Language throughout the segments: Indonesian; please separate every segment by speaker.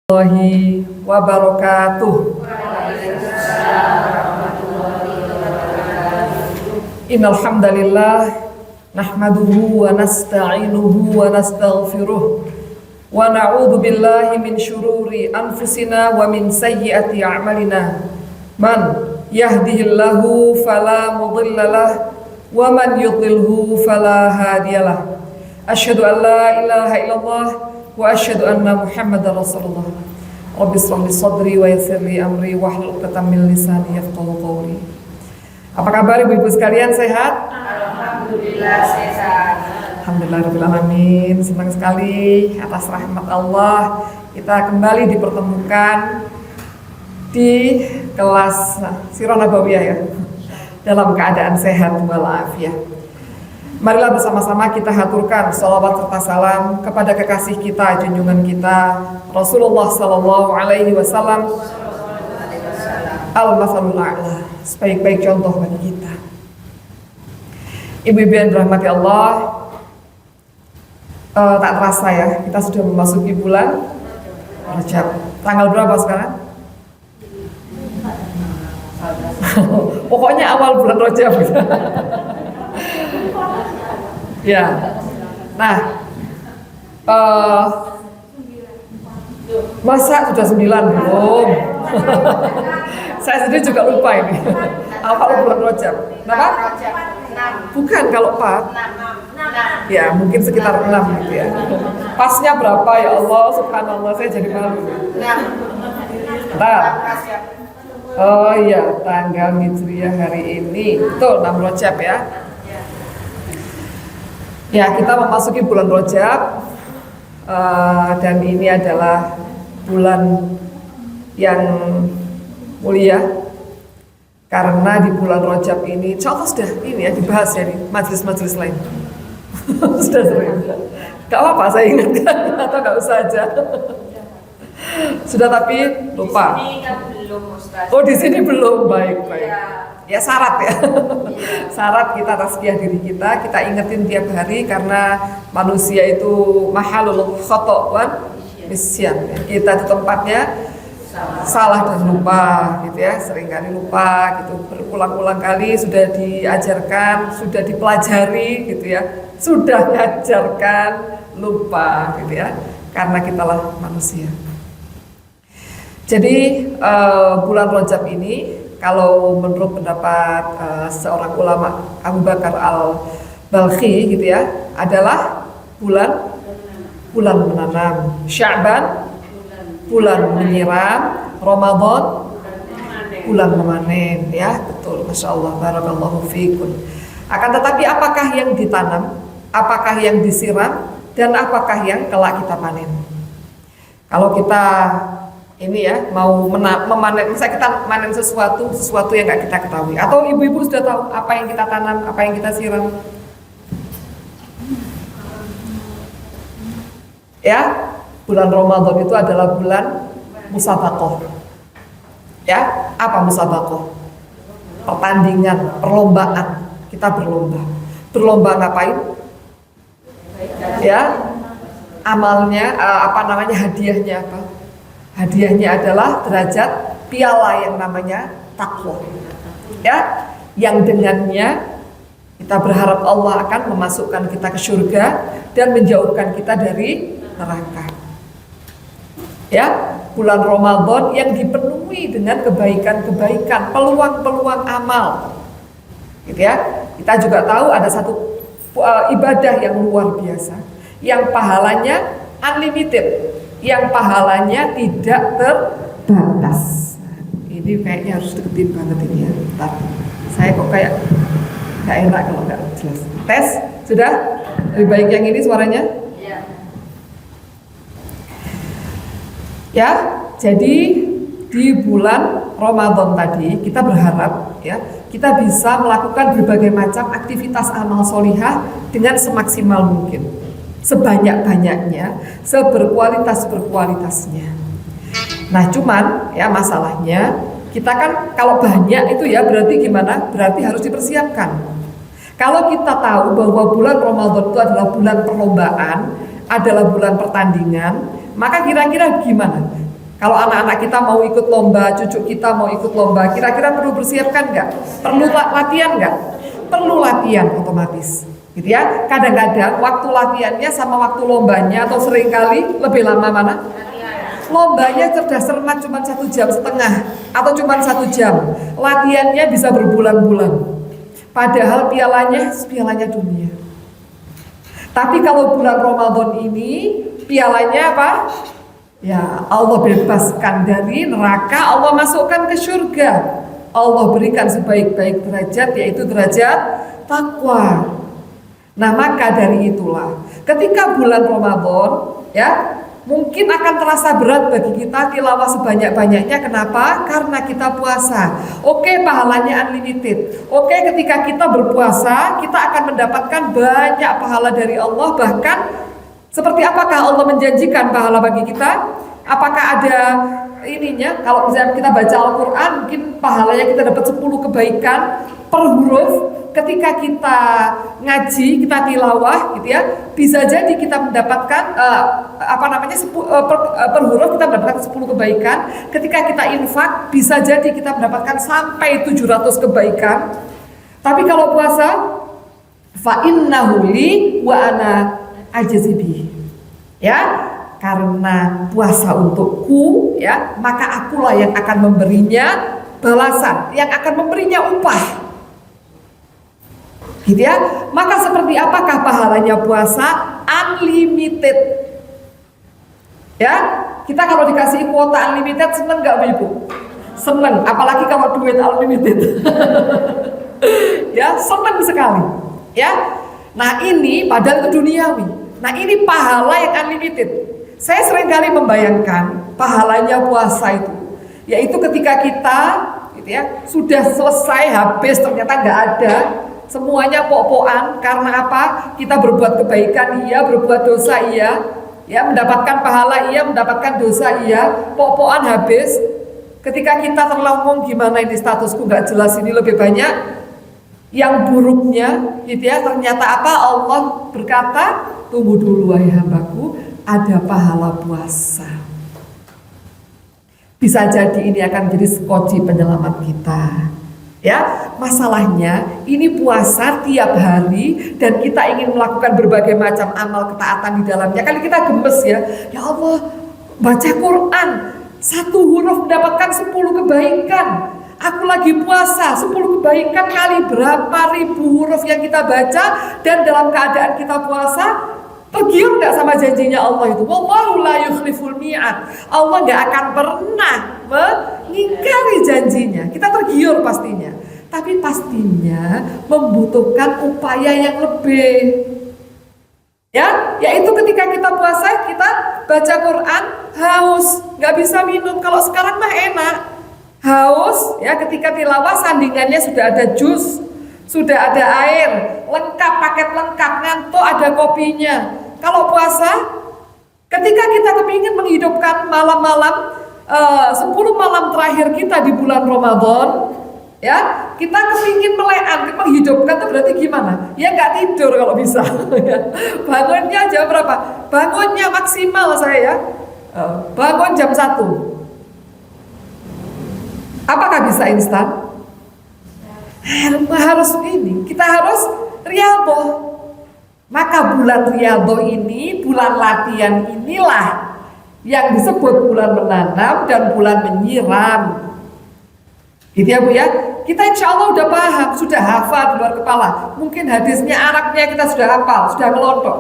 Speaker 1: Warahmatullahi wabarakatuh. Innal hamdalillah nahmaduhu wa nasta'inuhu wa nastaghfiruh wa na'udzu billahi min syururi anfusina wa min sayyiati a'malina. Man yahdihillahu fala mudhillalah wa man yudlilhu fala hadiyalah. Asyhadu an la ilaha illallah wa asyhadu anna Muhammadar Rasulullah. Rabbi shrah li sadri wa yassir li amri wahlul 'uqdatam min lisani yafqahu qawli. Apa kabar ibu-ibu sekalian, sehat?
Speaker 2: Alhamdulillah sehat.
Speaker 1: Alhamdulillahirabbil alamin. Senang sekali atas rahmat Allah kita kembali dipertemukan di kelas Sirah Nabawiyah ya. Dalam keadaan sehat walafiat. Marilah bersama-sama kita haturkan sholawat serta salam kepada kekasih kita, junjungan kita Rasulullah Sallallahu Alaihi Wasallam, al-masalul a'la, sebaik-baik contoh bagi kita. Ibu-ibu yang dirahmati Allah, tak terasa ya, kita sudah memasuki bulan Rajab. Tanggal berapa sekarang? Pokoknya awal bulan Rajab. Ya, nah, masa sudah 9 belum? Saya sendiri juga lupa ini. Awal bulan Rajab. Kenapa? Bukan kalau 4. Ya, mungkin sekitar 6 gitu ya. Pasnya berapa ya Allah? Subhanallah, saya jadi malu. Bentar. Oh iya, tanggal Hijriah hari ini. Betul, 6 Rajab ya. Ya, kita memasuki bulan Rajab dan ini adalah bulan yang mulia karena di bulan Rajab ini contoh sudah ini ya dibahas ya di majelis-majelis lain. Sudah sering. Gak apa-apa saya ingatkan atau gak usah aja. Sudah tapi lupa.
Speaker 2: Di sini kan belum, Ustaz.
Speaker 1: Oh, di sini belum. Baik.
Speaker 2: Ya.
Speaker 1: Ya syarat ya. Syarat kita tazkiyah diri kita ingetin tiap hari karena manusia itu mahalul khata' wan nisyan. Kita itu tempatnya salah dan lupa gitu ya, seringkali lupa gitu. Berulang-ulang kali sudah diajarkan, sudah dipelajari gitu ya. Sudah diajarkan lupa gitu ya. Karena kitalah manusia. Jadi bulan Rajab ini kalau menurut pendapat seorang ulama Abu Bakar al-Balkhi gitu ya, adalah bulan menanam, Sya'ban bulan menyiram, Ramadan bulan memanen ya, betul, Masya Allah, barakallahu fikum. Akan tetapi apakah yang ditanam, apakah yang disiram, dan apakah yang kelak kita panen? Kalau kita ini ya mau memanen, misalnya kita manen sesuatu yang nggak kita ketahui, atau ibu-ibu sudah tahu apa yang kita tanam, apa yang kita siram, ya. Bulan Ramadan itu adalah bulan musabaqah, ya. Apa musabaqah? Pertandingan, perlombaan. Kita berlomba ngapain? Ya, amalnya hadiahnya apa? Hadiahnya adalah derajat piala yang namanya takwa. Ya, yang dengannya kita berharap Allah akan memasukkan kita ke surga dan menjauhkan kita dari neraka. Ya, bulan Ramadan yang dipenuhi dengan kebaikan-kebaikan, peluang-peluang amal. Gitu ya. Kita juga tahu ada satu ibadah yang luar biasa, yang pahalanya unlimited, yang pahalanya tidak terbatas. Ini kayaknya harus deketin banget ini ya. Bentar. Saya kok kayak gak enak kalau gak jelas. Tes, sudah? Lebih baik yang ini suaranya?
Speaker 2: Iya.
Speaker 1: Ya, jadi di bulan Ramadan tadi kita berharap ya, kita bisa melakukan berbagai macam aktivitas amal solihah dengan semaksimal mungkin, sebanyak-banyaknya, seberkualitas-berkualitasnya. Nah cuman ya masalahnya kita kan kalau banyak itu ya berarti gimana? Berarti harus dipersiapkan. Kalau kita tahu bahwa bulan Ramadan itu adalah bulan perlombaan, adalah bulan pertandingan, maka kira-kira gimana? Kalau anak-anak kita mau ikut lomba, cucu kita mau ikut lomba, kira-kira perlu bersiapkan nggak? Perlu latihan nggak? Perlu latihan otomatis, gitu ya. Kadang-kadang waktu latihannya sama waktu lombanya atau seringkali lebih lama mana? Lombanya cerdas cermat cuma 1,5 jam atau cuma 1 jam. Latihannya bisa berbulan-bulan. Padahal pialanya dunia. Tapi kalau bulan Ramadan ini pialanya apa? Ya, Allah bebaskan dari neraka, Allah masukkan ke surga. Allah berikan sebaik-baik derajat, yaitu derajat takwa. Nah, maka dari itulah ketika bulan Ramadan ya, mungkin akan terasa berat bagi kita tilawah sebanyak-banyaknya. Kenapa? Karena kita puasa. Oke, pahalanya unlimited. Oke, ketika kita berpuasa, kita akan mendapatkan banyak pahala dari Allah. Bahkan seperti apakah Allah menjanjikan pahala bagi kita? Apakah ada ininya? Kalau misalnya kita baca Al-Quran, mungkin pahalanya kita dapat 10 kebaikan per huruf. Ketika kita ngaji, kita tilawah gitu ya, bisa jadi kita mendapatkan per huruf kita mendapatkan 10 kebaikan. Ketika kita infak, bisa jadi kita mendapatkan sampai 700 kebaikan. Tapi kalau puasa, fa innahu li wa ana ajzibi. Ya, karena puasa untukku ya, maka akulah yang akan memberinya balasan, yang akan memberinya upah. Gitu ya. Maka seperti apakah pahalanya puasa? Unlimited. Ya, kita kalau dikasih kuota unlimited seneng nggak Bu Ibu? Seneng, apalagi kalau duit unlimited. Ya, seneng sekali. Ya. Nah, ini padahal itu duniawi. Nah, ini pahala yang unlimited. Saya seringkali membayangkan pahalanya puasa itu, yaitu ketika kita gitu ya, sudah selesai habis ternyata nggak ada, semuanya pok-pokan. Karena apa? Kita berbuat kebaikan iya, berbuat dosa iya, ya mendapatkan pahala iya, mendapatkan dosa iya, pok-pokan habis. Ketika kita terlambung, gimana ini statusku nggak jelas, ini lebih banyak yang buruknya gitu ya. Ternyata apa? Allah berkata, tunggu dulu wahai hambaku, ada pahala puasa. Bisa jadi ini akan menjadi skoci penyelamat kita. Ya, masalahnya ini puasa tiap hari dan kita ingin melakukan berbagai macam amal ketaatan di dalamnya. Kali kita gemes ya, ya Allah, baca Quran 1 huruf mendapatkan 10 kebaikan. Aku lagi puasa, 10 kebaikan kali berapa ribu huruf yang kita baca, dan dalam keadaan kita puasa, tergiur nggak sama janjinya Allah itu? Wallahu la yukhliful mi'ad. Allah nggak akan pernah mengingkari janjinya. Kita tergiur pastinya, tapi pastinya membutuhkan upaya yang lebih. Ya, yaitu ketika kita puasa, kita baca Quran, haus, nggak bisa minum. Kalau sekarang mah enak, haus, ya ketika tilawah sandingannya sudah ada jus, sudah ada air, lengkap, paket lengkap, ngantuk ada kopinya. Kalau puasa, ketika kita kepingin menghidupkan malam-malam 10 malam terakhir kita di bulan Ramadan, ya kita kepingin menghidupkan itu berarti gimana? Ya nggak tidur kalau bisa. Bangunnya jam berapa? Bangunnya maksimal saya bangun jam 1. Apakah bisa instan? Harus ini, kita harus riyadhah. Maka bulan riyadhah ini, bulan latihan inilah yang disebut bulan menanam dan bulan menyiram. Gitu ya Bu ya. Kita insya Allah udah paham, sudah hafal di luar kepala. Mungkin hadisnya, Arabnya kita sudah hafal, sudah ngelontok.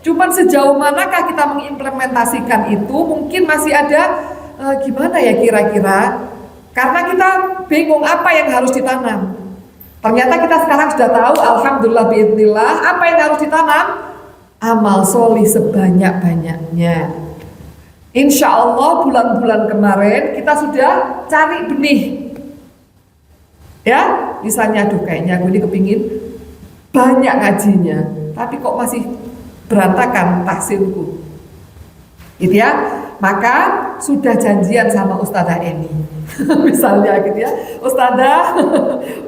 Speaker 1: Cuman sejauh manakah kita mengimplementasikan itu, mungkin masih ada gimana ya kira-kira. Karena kita bingung apa yang harus ditanam. Ternyata kita sekarang sudah tahu, alhamdulillah biidznillah, apa yang harus ditanam? Amal solih sebanyak-banyaknya. Insya Allah bulan-bulan kemarin kita sudah cari benih. Ya, misalnya aduh kayaknya aku ini kepingin banyak ngajinya, tapi kok masih berantakan tahsilku. Gitu ya. Maka sudah janjian sama Ustadzah Eni. Misalnya gitu ya, Ustadzah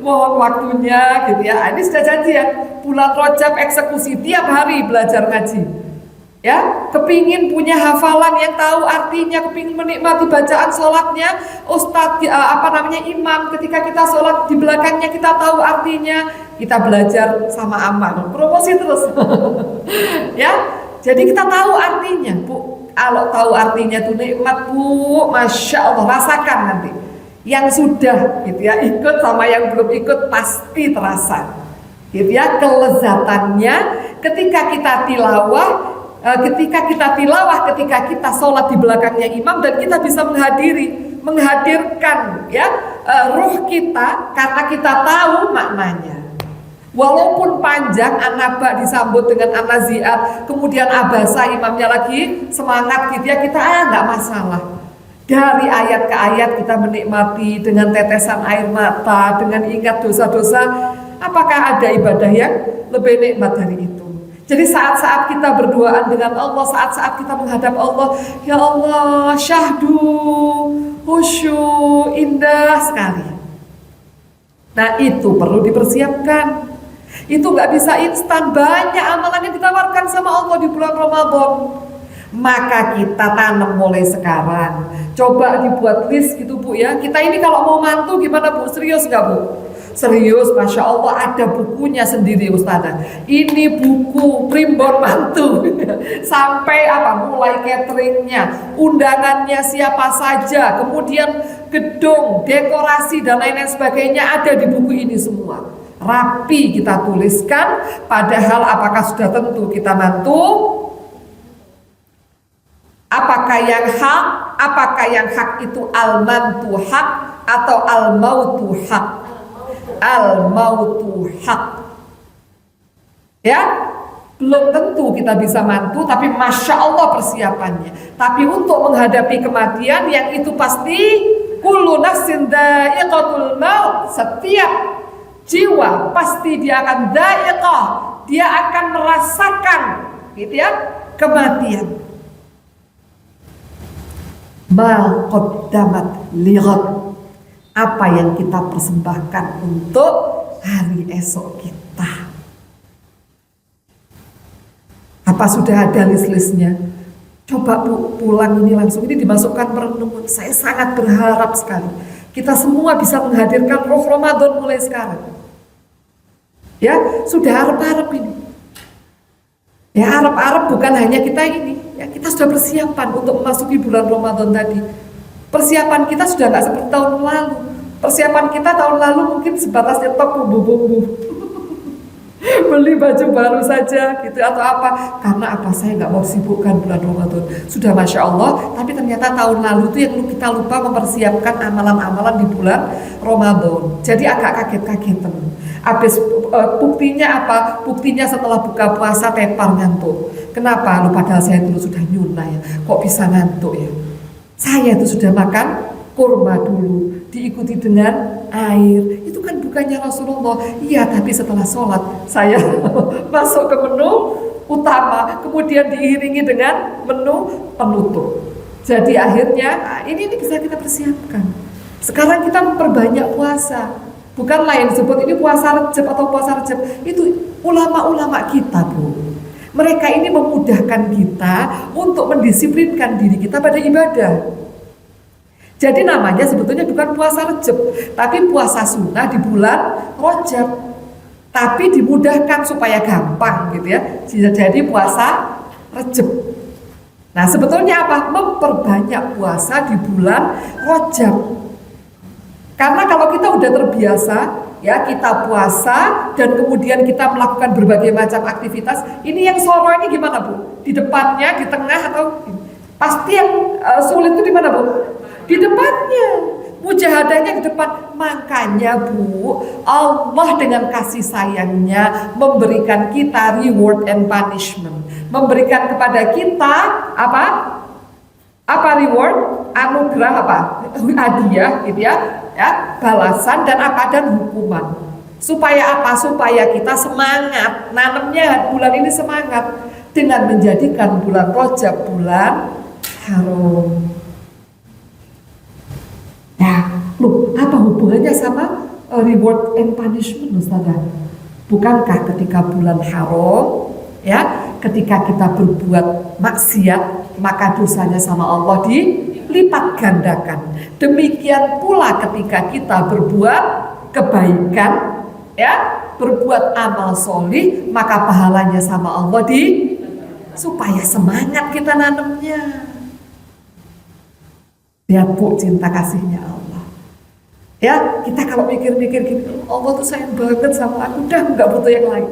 Speaker 1: mohon waktunya gitu ya. Ini sudah janjian bulan Rajab eksekusi tiap hari belajar ngaji. Ya, kepingin punya hafalan yang tahu artinya, kepingin menikmati bacaan sholatnya, Ustadz imam ketika kita sholat di belakangnya kita tahu artinya, kita belajar sama aman, promosi terus. Ya, jadi kita tahu artinya, Bu. Kalau tahu artinya tuh nikmat, Bu, masya Allah, rasakan nanti. Yang sudah gitu ya ikut sama yang belum ikut pasti terasa, gitu ya, kelezatannya ketika kita tilawah. Ketika kita sholat di belakangnya imam dan kita bisa menghadirkan ya ruh kita karena kita tahu maknanya. Walaupun panjang an-naba disambut dengan an-naziat, kemudian abasa imamnya lagi semangat gitu ya, kita nggak masalah. Dari ayat ke ayat kita menikmati dengan tetesan air mata, dengan ingat dosa-dosa. Apakah ada ibadah yang lebih nikmat dari itu? Jadi saat-saat kita berduaan dengan Allah, saat-saat kita menghadap Allah, ya Allah, syahdu, khusyuk, indah sekali. Nah itu perlu dipersiapkan. Itu nggak bisa instan, banyak amalan yang ditawarkan sama Allah di bulan Ramadan. Maka kita tanam mulai sekarang. Coba dibuat list gitu Bu ya. Kita ini kalau mau mantu gimana Bu? Serius nggak Bu? Serius, Masya Allah, ada bukunya sendiri Ustazah. Ini buku primbon mantu. Sampai mulai cateringnya, undangannya siapa saja, kemudian gedung, dekorasi dan lain-lain sebagainya ada di buku ini semua. Rapi kita tuliskan, padahal apakah sudah tentu kita mantu? Apakah yang hak itu al-mantu hak atau al-mautu hak? Al-mautu hak. Ya, belum tentu kita bisa mantu, tapi Masya Allah persiapannya. Tapi untuk menghadapi kematian yang itu pasti kullu nafsin dha'iqatul maut, setiap jiwa pasti dia akan dha'iqah, dia akan merasakan gitu ya, kematian. Ma qaddamat lighad, apa yang kita persembahkan untuk hari esok kita. Apa sudah ada list-listnya? Coba Bu, pulang ini langsung ini dimasukkan perenungan. Saya sangat berharap sekali kita semua bisa menghadirkan roh Ramadan mulai sekarang. Ya, sudah harap-harap ini. Ya, harap-harap bukan hanya kita ini. Ya, kita sudah persiapan untuk memasuki bulan Ramadan tadi. Persiapan kita sudah nggak seperti tahun lalu. Persiapan kita tahun lalu mungkin sebatas nyetok bumbu-bumbu, beli baju baru saja gitu atau apa. Karena apa? Saya nggak mau sibukkan bulan Ramadan. Sudah Masya Allah, tapi ternyata tahun lalu itu yang kita lupa mempersiapkan amalan-amalan di bulan Ramadan. Jadi agak kaget-kagetan. Habis buktinya apa? Buktinya setelah buka puasa tepar ngantuk. Kenapa? Padahal saya dulu sudah nyuna ya. Kok bisa ngantuk ya? Saya itu sudah makan kurma dulu, diikuti dengan air. Itu kan bukannya Rasulullah. Iya, tapi setelah sholat saya masuk ke menu utama, kemudian diiringi dengan menu penutup. Jadi akhirnya ini bisa kita persiapkan. Sekarang kita memperbanyak puasa. Bukan lain sebut ini puasa Rejab atau puasa Rejab. Itu ulama-ulama kita Bu. Mereka ini memudahkan kita untuk mendisiplinkan diri kita pada ibadah. Jadi namanya sebetulnya bukan puasa Rejab, tapi puasa sunnah di bulan Rajab. Tapi dimudahkan supaya gampang gitu ya. Jadi puasa Rejab. Nah sebetulnya apa? Memperbanyak puasa di bulan Rajab. Karena kalau kita udah terbiasa ya kita puasa dan kemudian kita melakukan berbagai macam aktivitas, ini yang soro ini gimana Bu? Di depannya, di tengah atau pasti yang sulit itu di mana Bu? Di depannya. Mujahadahnya di depan. Makanya Bu, Allah dengan kasih sayangnya memberikan kita reward and punishment. Memberikan kepada kita apa? Apa reward? Anugerah apa? Hadiah gitu ya. Ya, balasan dan apa dan hukuman. Supaya apa? Supaya kita semangat. Nanamnya bulan ini semangat dengan menjadikan bulan Rajab bulan haram. Nah, loh, apa hubungannya sama reward and punishment Ustazah? Bukankah ketika bulan haram ya ketika kita berbuat maksiat, maka dosanya sama Allah dilipat gandakan. Demikian pula ketika kita berbuat kebaikan, ya, berbuat amal solih, maka pahalanya sama Allah supaya semangat kita nanamnya. Lihat Bu, cinta kasihnya Allah. Ya, kita kalau mikir-mikir gini, Allah tuh sayang banget sama aku, udah nggak butuh yang lain.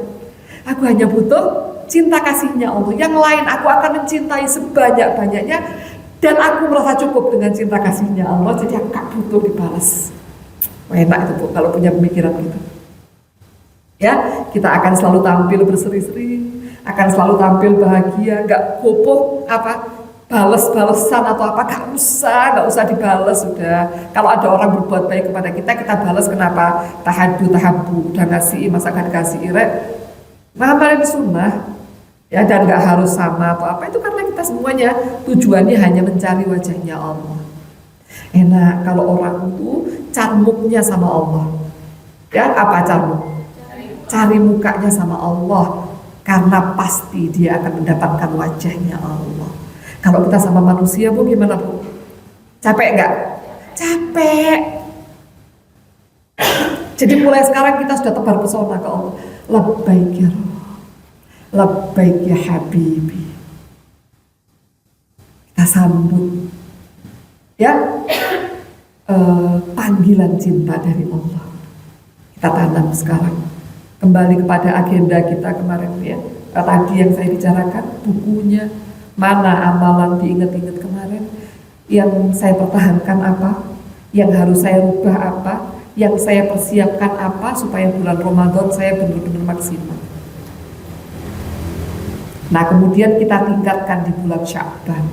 Speaker 1: Aku hanya butuh cinta kasihnya Allah. Yang lain aku akan mencintai sebanyak-banyaknya, dan aku merasa cukup dengan cinta kasihnya Allah. Jadi aku gak butuh dibalas. Enak itu Bu, kalau punya pemikiran gitu. Ya, kita akan selalu tampil berseri-seri, akan selalu tampil bahagia, gak gopoh bales-balesan atau apa, gak usah dibales sudah. Kalau ada orang berbuat baik kepada kita, kita balas. Kenapa? Tahabu, udah ngasih, masakan kasih irek. Ngamalin sunnah, ya, dan gak harus sama atau apa, itu karena kita semuanya tujuannya hanya mencari wajahnya Allah. Enak kalau orang itu carmuknya sama Allah. Ya, apa carmuk? Cari mukanya sama Allah, karena pasti dia akan mendapatkan wajahnya Allah. Kalau kita sama manusia Bu, gimana Bu? Capek nggak? Capek. Jadi mulai sekarang kita sudah tebar pesona ke Allah. Labbaik ya Rabb, labbaik ya Habibi. Kita sambut, ya, panggilan cinta dari Allah. Kita tanam sekarang. Kembali kepada agenda kita kemarin, ya, tadi yang saya bicarakan, bukunya, mana amalan diingat-ingat kemarin, yang saya pertahankan apa, yang harus saya rubah apa, yang saya persiapkan apa, supaya bulan Ramadan saya benar-benar maksimal. Nah, kemudian kita tingkatkan di bulan Sya'ban.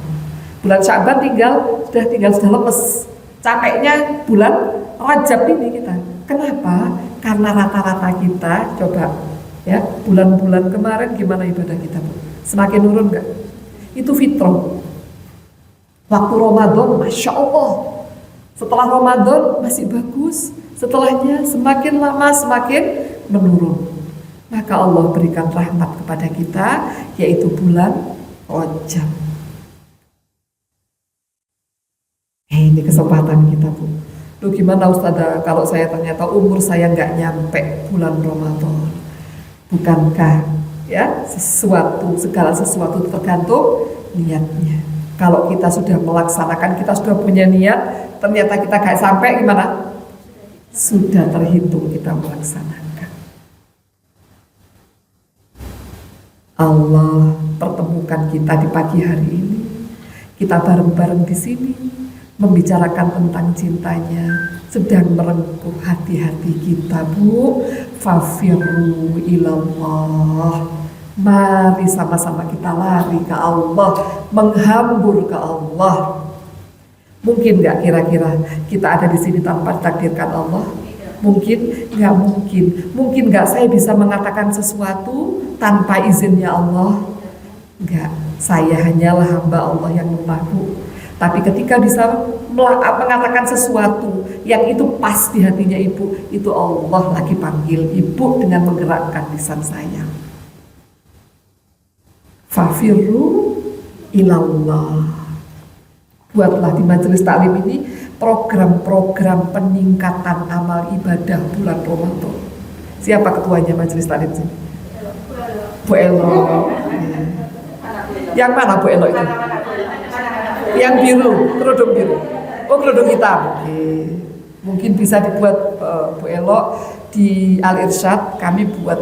Speaker 1: Bulan Sya'ban sudah lemes. Capeknya bulan Rajab ini kita. Kenapa? Karena rata-rata kita, coba ya, bulan-bulan kemarin gimana ibadah kita Bu? Semakin nurun nggak? Itu fitrah. Waktu Ramadan, Masya Allah. Setelah Ramadan masih bagus, setelahnya semakin lama semakin menurun. Maka Allah berikan rahmat kepada kita, yaitu bulan Rajab. Ini kesempatan kita Bu. Loh, gimana Ustazah kalau saya ternyata umur saya nggak nyampe bulan Ramadan? Bukankah ya segala sesuatu tergantung niatnya. Kalau kita sudah melaksanakan, kita sudah punya niat, ternyata kita nggak sampai, gimana? Sudah terhitung kita melaksanakan. Allah pertemukan kita di pagi hari ini. Kita bareng-bareng di sini membicarakan tentang cintanya, sedang merengkuh hati-hati kita Bu. Fafirru ilallah. Mari sama-sama kita lari ke Allah, menghambur ke Allah. Mungkin nggak kira-kira kita ada di sini tanpa ditakdirkan Allah? Mungkin? Nggak mungkin. Mungkin nggak saya bisa mengatakan sesuatu tanpa izinnya Allah? Nggak. Saya hanyalah hamba Allah yang lemahku. Tapi ketika bisa mengatakan sesuatu yang itu pas di hatinya ibu, itu Allah lagi panggil ibu dengan menggerakkan lisan saya. Fafirru ilallah. Buatlah di majelis taklim ini program-program peningkatan amal ibadah bulan Ramadan. Siapa ketuanya majelis taklim sini? Bu Elo. Yang mana Bu Elo itu? Yang biru, kerudung biru. Oh, kerudung hitam. Oke. Mungkin bisa dibuat Bu Elo di Al Irsyad. Kami buat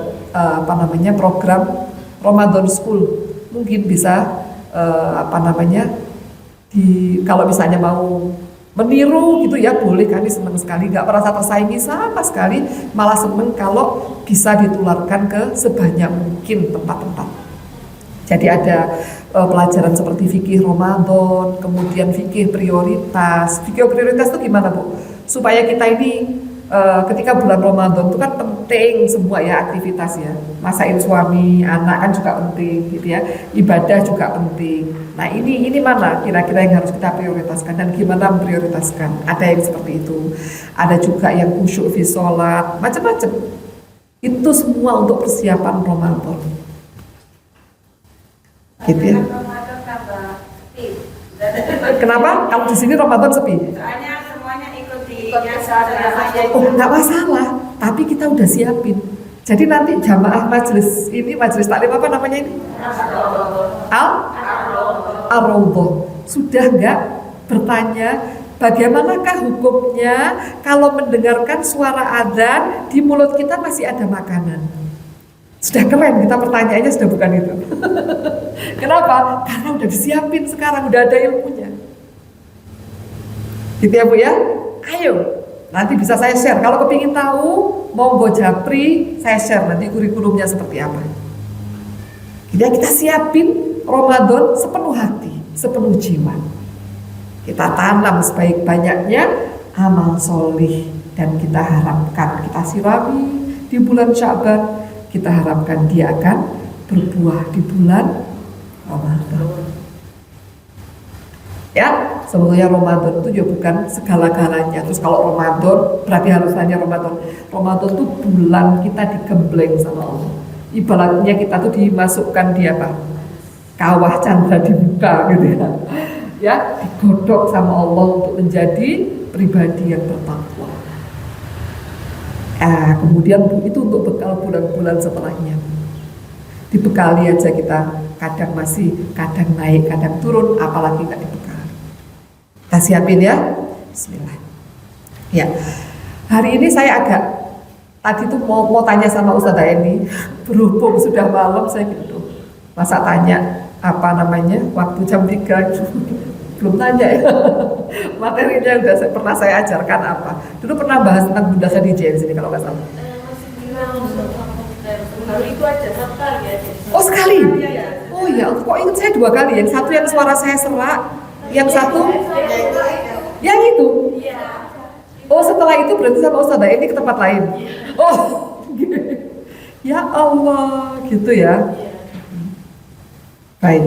Speaker 1: program Ramadan School. Mungkin bisa kalau misalnya mau meniru gitu ya, boleh. Kami senang sekali, nggak merasa tersaingi sama sekali, malah senang kalau bisa ditularkan ke sebanyak mungkin tempat-tempat. Jadi ada pelajaran seperti fikih Ramadan, kemudian fikih prioritas. Fikih prioritas itu gimana Bu? Supaya kita ini ketika bulan Ramadan itu kan penting semua ya aktivitas ya. Masain suami, anak kan juga penting gitu ya. Ibadah juga penting. Nah ini mana kira-kira yang harus kita prioritaskan dan gimana memprioritaskan? Ada yang seperti itu. Ada juga yang khusyuk fi sholat, macam-macam. Itu semua untuk persiapan Ramadan. Gitu ya.
Speaker 2: Ramadan tambah sepi.
Speaker 1: Kenapa? Kalau di sini Ramadan sepi.
Speaker 2: Soalnya semuanya ikut nyasar aja.
Speaker 1: Oh, nggak masalah. Tapi kita udah siapin. Jadi nanti jamaah majelis ini, majelis taklim apa namanya ini? Ar-Raudhah. Sudah nggak bertanya bagaimanakah hukumnya kalau mendengarkan suara adzan di mulut kita masih ada makanan? Sudah keren, kita pertanyaannya sudah bukan itu. Kenapa? Karena udah disiapin sekarang, udah ada ilmunya. Gitu ya Bu ya? Ayo, nanti bisa saya share. Kalau kepingin tahu, monggo japri, saya share nanti kurikulumnya seperti apa. Jadi kita siapin Ramadan sepenuh hati, sepenuh jiwa. Kita tanam sebaik-banyaknya amal solih dan kita harapkan kita sirami di bulan Sya'ban. Kita harapkan dia akan berbuah di bulan Ramadan. Ya, sebetulnya Ramadan itu juga bukan segala-galanya. Terus kalau Ramadan berarti harus hanya Ramadan. Ramadan itu bulan kita digembleng sama Allah. Ibaratnya kita tuh dimasukkan di apa? Kawah candra dibuka gitu ya. Ya, digodok sama Allah untuk menjadi pribadi yang bertakwa. Kemudian itu untuk bekal bulan-bulan setelahnya. Dibekali aja kita, kadang naik, kadang turun, apalagi nggak dibekali. Kita siapin ya. Bismillah. Ya, hari ini saya tadi tuh mau tanya sama Ustazah ini, berhubung sudah malam saya gitu. Masa tanya apa namanya waktu jam 3 belum tanya ya. Materinya udah pernah saya ajarkan apa. Dulu pernah bahas tentang Bunda Khadijah di sini kalau nggak salah.
Speaker 2: Itu aja sekali aja.
Speaker 1: Oh sekali? Oh iya, kok ingat saya 2 kali. Yang satu yang suara saya serak, yang satu yang itu. Oh setelah itu berarti sama Ustazah ini ke tempat lain. Oh ya Allah gitu ya. Baik.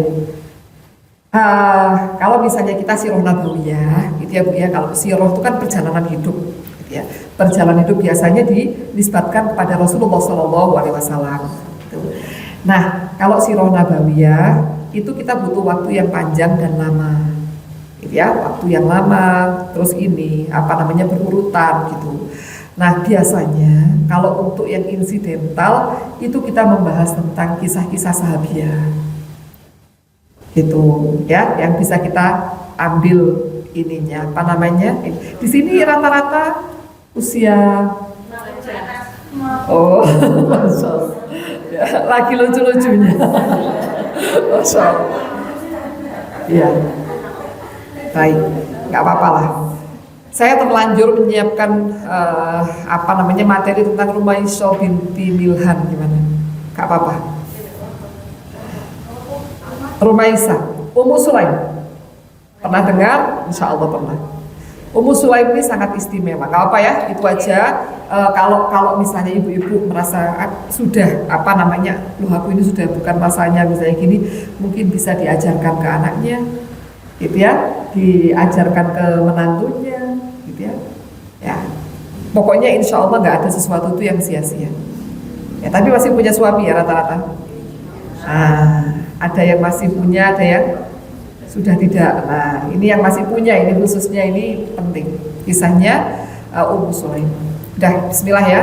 Speaker 1: Kalau misalnya kita sirah nabawiyah, gitu ya Bu ya. Kalau sirah itu kan perjalanan hidup, gitu ya. Perjalanan hidup biasanya dinisbatkan kepada Rasulullah SAW. Gitu. Nah, kalau sirah nabawiyah itu kita butuh waktu yang panjang dan lama, gitu ya. Waktu yang lama, terus ini berurutan gitu. Nah, biasanya kalau untuk yang insidental itu kita membahas tentang kisah-kisah sahabiah. Gitu ya, yang bisa kita ambil ininya di sini rata-rata usia ya, lagi lucu-lucunya. Masya Allah. Ya, baik, nggak apa-apa lah. Saya terlanjur menyiapkan materi tentang Rumaisyah binti Milhan, gimana? Nggak apa-apa. Rumaisah, Ummu Sulaim. Pernah dengar? Insya Allah pernah. Ummu Sulaim ini sangat istimewa. Gak apa ya, itu aja. Kalau misalnya ibu-ibu merasa sudah loh aku ini sudah bukan masanya misalnya gini, mungkin bisa diajarkan ke anaknya, gitu ya, diajarkan ke menantunya, gitu ya. Ya, pokoknya insya Allah nggak ada sesuatu itu yang sia-sia. Ya, tapi masih punya suami ya rata-rata. Ada yang masih punya, ada yang sudah tidak. Nah, ini yang masih punya, ini khususnya ini penting. Kisahnya Ummu Sulaim. Udah, bismillah ya.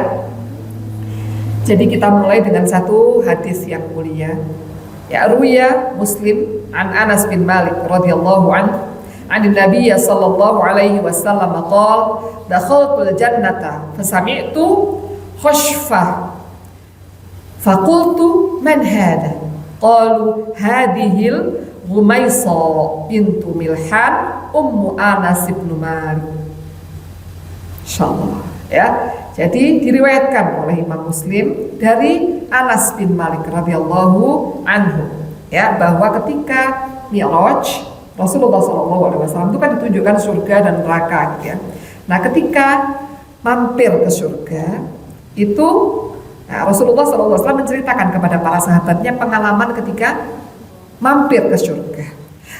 Speaker 1: Jadi kita mulai dengan satu hadis yang mulia. Ya, ruya Muslim an Anas bin Malik radhiyallahu anhu, an Nabi sallallahu alaihi wasallam qala, dakhaltul jannata fasami'tu khushfah. Faqultu man hada? Qalu hadhil Rumaisah bintu Milhan Ummu Anas bin Malik. Insyaallah ya. Jadi diriwayatkan oleh Imam Muslim dari Anas bin Malik radhiyallahu anhu ya, bahwa ketika Mi'raj Rasulullah SAW itu kan ditunjukkan surga dan neraka gitu ya. Nah, ketika mampir ke surga itu Rasulullah SAW menceritakan kepada para sahabatnya pengalaman ketika mampir ke surga.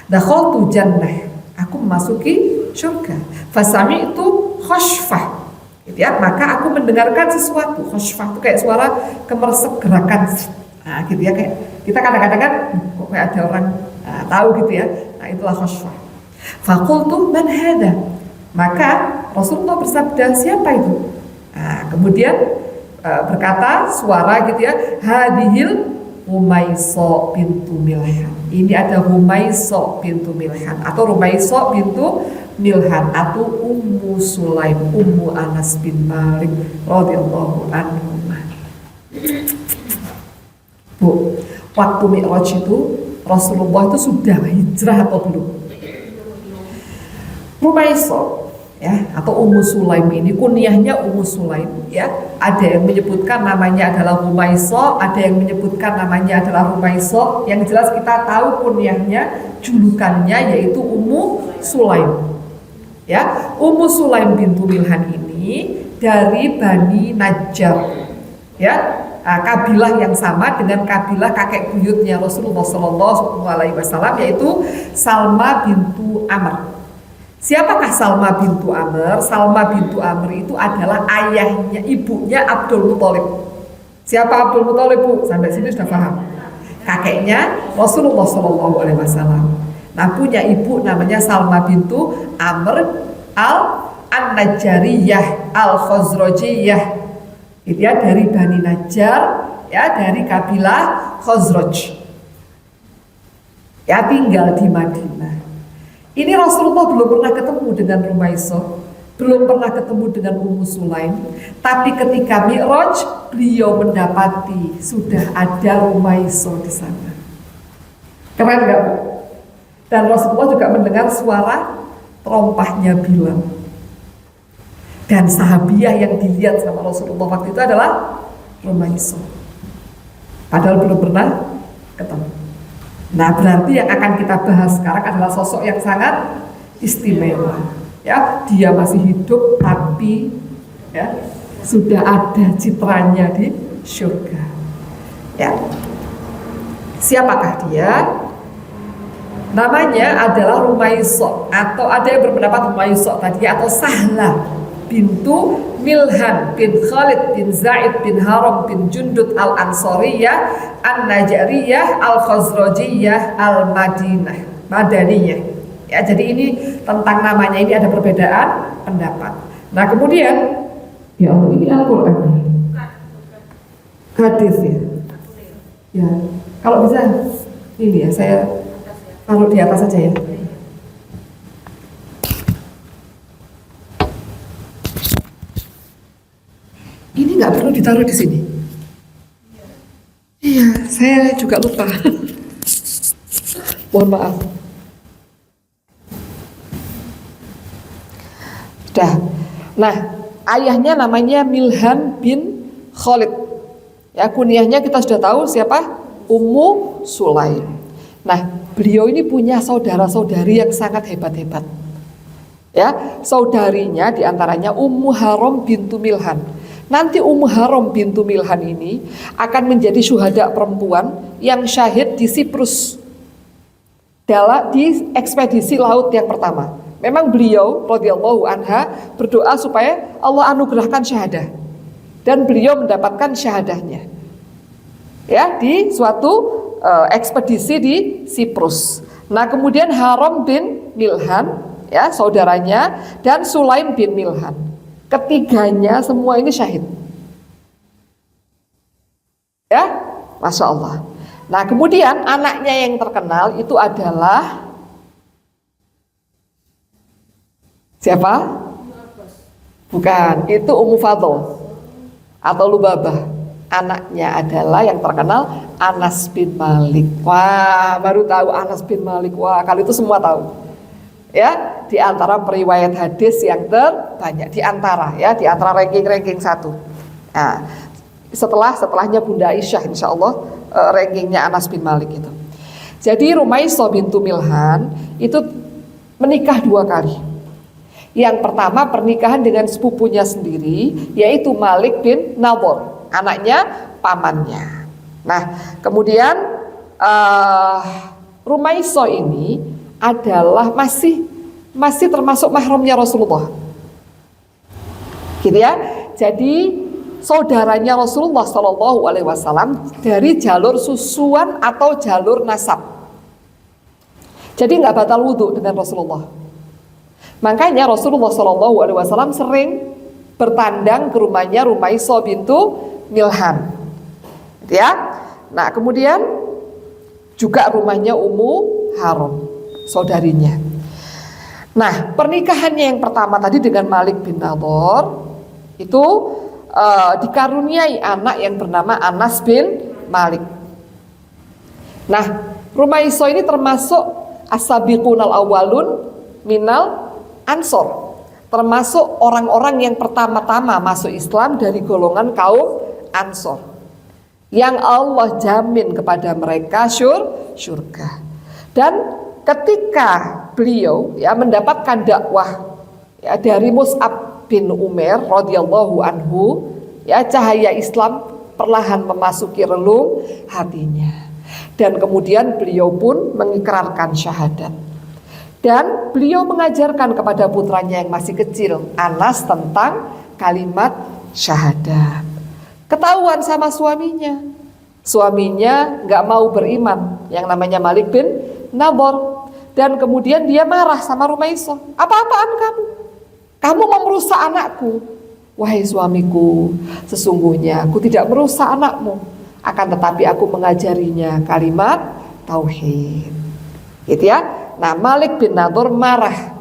Speaker 1: Dakhaltu jannah, aku memasuki surga. Fasami'tu khushfah, gitu ya, maka aku mendengarkan sesuatu. Khushfah itu kayak suara kemersek gerakan. Nah, gitu ya, kayak kita kadang-kadang kan kok supaya ada orang tahu gitu ya. Nah, itulah khasyfah. Faqultu man hadha? Maka Rasulullah bersabda, siapa itu? Nah, kemudian berkata suara gitu ya, hadihil Rumaiso bintu Milhan. Ini ada Rumaiso bintu Milhan atau Rumaiso bintu Milhan atau Ummu Sulaim, Ummu Anas bin Malik radhiyallahu anhu. Bu, waktu Mi'raj itu Rasulullah itu sudah hijrah atau belum? Rumaiso ya atau Ummu Sulaim ini kunyahnya Ummu Sulaim ya. Ada yang menyebutkan namanya adalah Rumaiso, ada yang menyebutkan namanya adalah Rumaiso. Yang jelas kita tahu kunyahnya, julukannya yaitu Ummu Sulaim. Ya, Ummu Sulaim bintu Milhan ini dari Bani Najjar. Ya, kabilah yang sama dengan kabilah kakek buyutnya Rasulullah Shallallahu Alaihi Wasallam yaitu Salma bintu Amr. Siapakah Salma bintu Amr? Salma bintu Amr itu adalah ayahnya, ibunya Abdul Muthalib. Siapa Abdul Muthalib, Bu? Sampai sini sudah paham. Kakeknya Rasulullah Shallallahu Alaihi Wasallam. Nah, punya ibu namanya Salma bintu Amr An-Najjariyah Al-Khazrajiyah. Itu ya dari Bani Najjar, ya dari kabilah Khazraj. Ya tinggal di Madinah. Ini Rasulullah belum pernah ketemu dengan Rumaiso, belum pernah ketemu dengan Ummu Sulaim. Tapi ketika Mi'raj, beliau mendapati sudah ada Rumaiso di sana. Keren nggak, Bu? Dan Rasulullah juga mendengar suara terompahnya Bilal. Dan sahabiah yang dilihat sama Rasulullah waktu itu adalah Rumaiso. Padahal belum pernah ketemu. Nah, berarti yang akan kita bahas sekarang adalah sosok yang sangat istimewa. Ya, dia masih hidup tapi ya sudah ada citranya di surga. Ya. Siapakah dia? Namanya adalah Rumaiso atau ada yang berpendapat Rumaiso tadi atau Sahla bintu Milhan bin Khalid bin Zaid bin Haram bin Jundud al-Ansariyah An-Najjariyah Al-Khazrajiyah Al-Madinah Madaniyah. Ya, jadi ini tentang namanya ini ada perbedaan pendapat. Nah, kemudian ya Allah, ini Al-Qur'an. Hadis ya. Ya, kalau bisa ini ya saya taruh di atas saja ya. Ini nggak perlu ditaruh di sini. Iya, saya juga lupa. Mohon maaf. Dah. Nah, ayahnya namanya Milhan bin Khalid. Ya, kunyahnya kita sudah tahu siapa? Ummu Sulaim. Nah, beliau ini punya saudara-saudari yang sangat hebat-hebat. Ya, saudarinya diantaranya Ummu Haram bintu Milhan. Nanti Ummu Haram bintu Milhan ini akan menjadi syuhada perempuan yang syahid di Siprus di ekspedisi laut yang pertama. Memang beliau radhiyallahu anha berdoa supaya Allah anugerahkan syahadah dan beliau mendapatkan syahadahnya. Ya, di suatu ekspedisi di Siprus. Nah, kemudian Haram bin Milhan ya saudaranya dan Sulaim bin Milhan. Ketiganya semua ini syahid. Ya, Masya Allah. Nah, kemudian anaknya yang terkenal itu adalah siapa? Bukan, itu Ummu Fadl atau Lubabah. Anaknya adalah yang terkenal Anas bin Malik. Wah, baru tahu Anas bin Malik. Wah, kalau itu semua tahu. Ya, di antara periwayat hadis yang terbanyak di antara ranking 1. Nah, setelahnya Bunda Aisyah insyaallah rankingnya Anas bin Malik itu. Jadi Rumaiso bintu Milhan itu menikah 2 kali. Yang pertama pernikahan dengan sepupunya sendiri yaitu Malik bin Nadhr, anaknya pamannya. Nah, kemudian Rumaiso ini adalah masih termasuk mahramnya Rasulullah. Gitu ya. Jadi saudaranya Rasulullah Shallallahu Alaihi Wasallam dari jalur susuan atau jalur nasab. Jadi nggak batal wudhu dengan Rasulullah. Makanya Rasulullah SAW sering bertandang ke rumahnya Rumaiso bintu Milhan, ya. Nah kemudian juga rumahnya Ummu Haram, saudarinya. Nah pernikahannya yang pertama tadi dengan Malik bin Nadhr itu dikaruniai anak yang bernama Anas bin Malik. Nah Rumaiso ini termasuk as-sabiqunal awwalun minal Ansor, termasuk orang-orang yang pertama-tama masuk Islam dari golongan kaum Ansor, yang Allah jamin kepada mereka surga. Dan ketika beliau mendapatkan dakwah dari Mus'ab bin Umair radhiyallahu anhu, cahaya Islam perlahan memasuki relung hatinya, dan kemudian beliau pun mengikrarkan syahadat. Dan beliau mengajarkan kepada putranya yang masih kecil, Anas, tentang kalimat syahadat. Ketahuan sama suaminya. Suaminya gak mau beriman, yang namanya Malik bin Nadhr. Dan kemudian dia marah sama Rumaiso. Apa-apaan kamu? Kamu mau merusak anakku. Wahai suamiku, sesungguhnya aku tidak merusak anakmu. Akan tetapi aku mengajarinya kalimat tauhid. Gitu ya. Nah Malik bin Nadhr marah.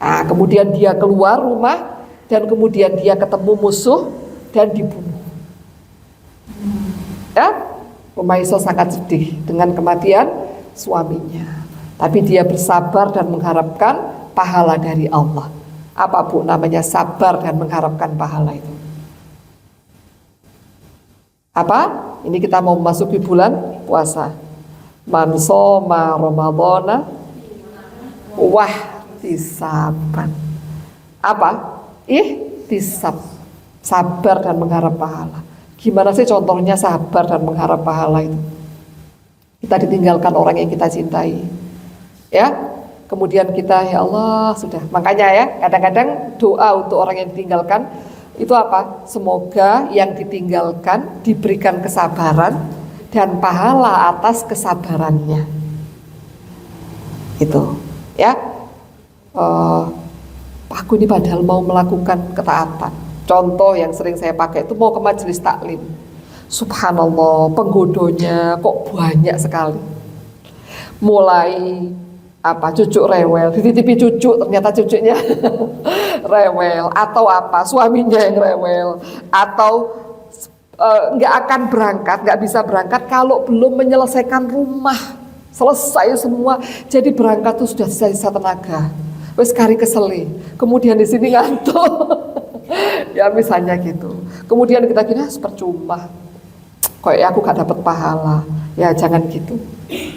Speaker 1: Nah, kemudian dia keluar rumah dan kemudian dia ketemu musuh dan dibunuh. Ya, Rumaiso sangat sedih dengan kematian suaminya. Tapi dia bersabar dan mengharapkan pahala dari Allah. Apa Bu namanya sabar dan mengharapkan pahala itu? Apa? Ini kita mau memasuki bulan puasa. Man shoma Ramadhana wahtisaban. Apa? Ihtisab. Sabar dan mengharap pahala. Gimana sih contohnya sabar dan mengharap pahala itu? Kita ditinggalkan orang yang kita cintai. Ya. Kemudian kita ya Allah sudah. Makanya ya, kadang-kadang doa untuk orang yang ditinggalkan itu apa? Semoga yang ditinggalkan diberikan kesabaran dan pahala atas kesabarannya. Itu ya. Aku ini padahal mau melakukan ketaatan. Contoh yang sering saya pakai itu mau ke majelis taklim. Subhanallah, penggodonya kok banyak sekali. Mulai cucu rewel, dititipi cucu ternyata cucunya rewel, atau suaminya yang rewel, atau nggak akan berangkat, nggak bisa berangkat kalau belum menyelesaikan rumah, selesai semua. Jadi berangkat tuh sudah sisa tenaga, wes kari keseli, kemudian di sini ngantuk, ya misalnya gitu. Kemudian kita kira percuma, kayak aku gak dapat pahala, ya jangan gitu.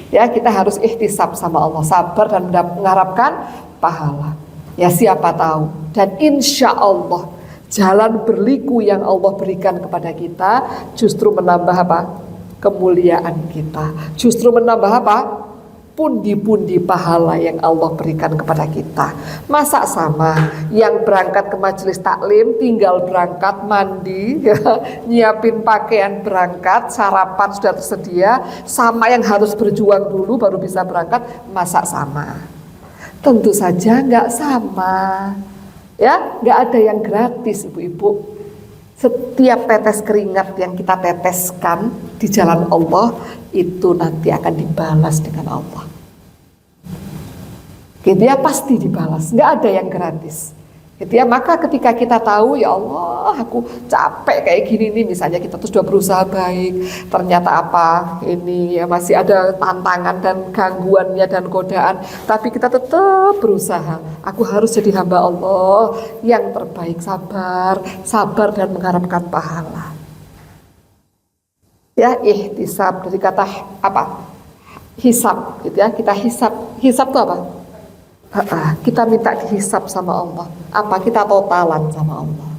Speaker 1: Ya kita harus ihtisab sama Allah, sabar dan mengharapkan pahala. Ya siapa tahu, dan insya Allah jalan berliku yang Allah berikan kepada kita justru menambah kemuliaan kita, justru menambah pundi-pundi pahala yang Allah berikan kepada kita. Masa sama yang berangkat ke majelis taklim tinggal berangkat mandi, nyiapin pakaian berangkat, sarapan sudah tersedia, sama yang harus berjuang dulu baru bisa berangkat, masa sama? Tentu saja nggak sama. Ya, nggak ada yang gratis ibu-ibu. Setiap tetes keringat yang kita teteskan di jalan Allah itu nanti akan dibalas dengan Allah. Gitu ya, pasti dibalas. Nggak ada yang gratis. Gitu ya, maka ketika kita tahu ya Allah, aku capek kayak gini nih, misalnya kita tuh sudah berusaha baik, ternyata ini ya masih ada tantangan dan gangguannya dan godaan, tapi kita tetap berusaha. Aku harus jadi hamba Allah yang terbaik, sabar dan mengharapkan pahala. Ya, ihtisab dari kata hisab, gitu ya. Kita hisab itu apa? Kita minta dihisab sama Allah. Kita totalan sama Allah.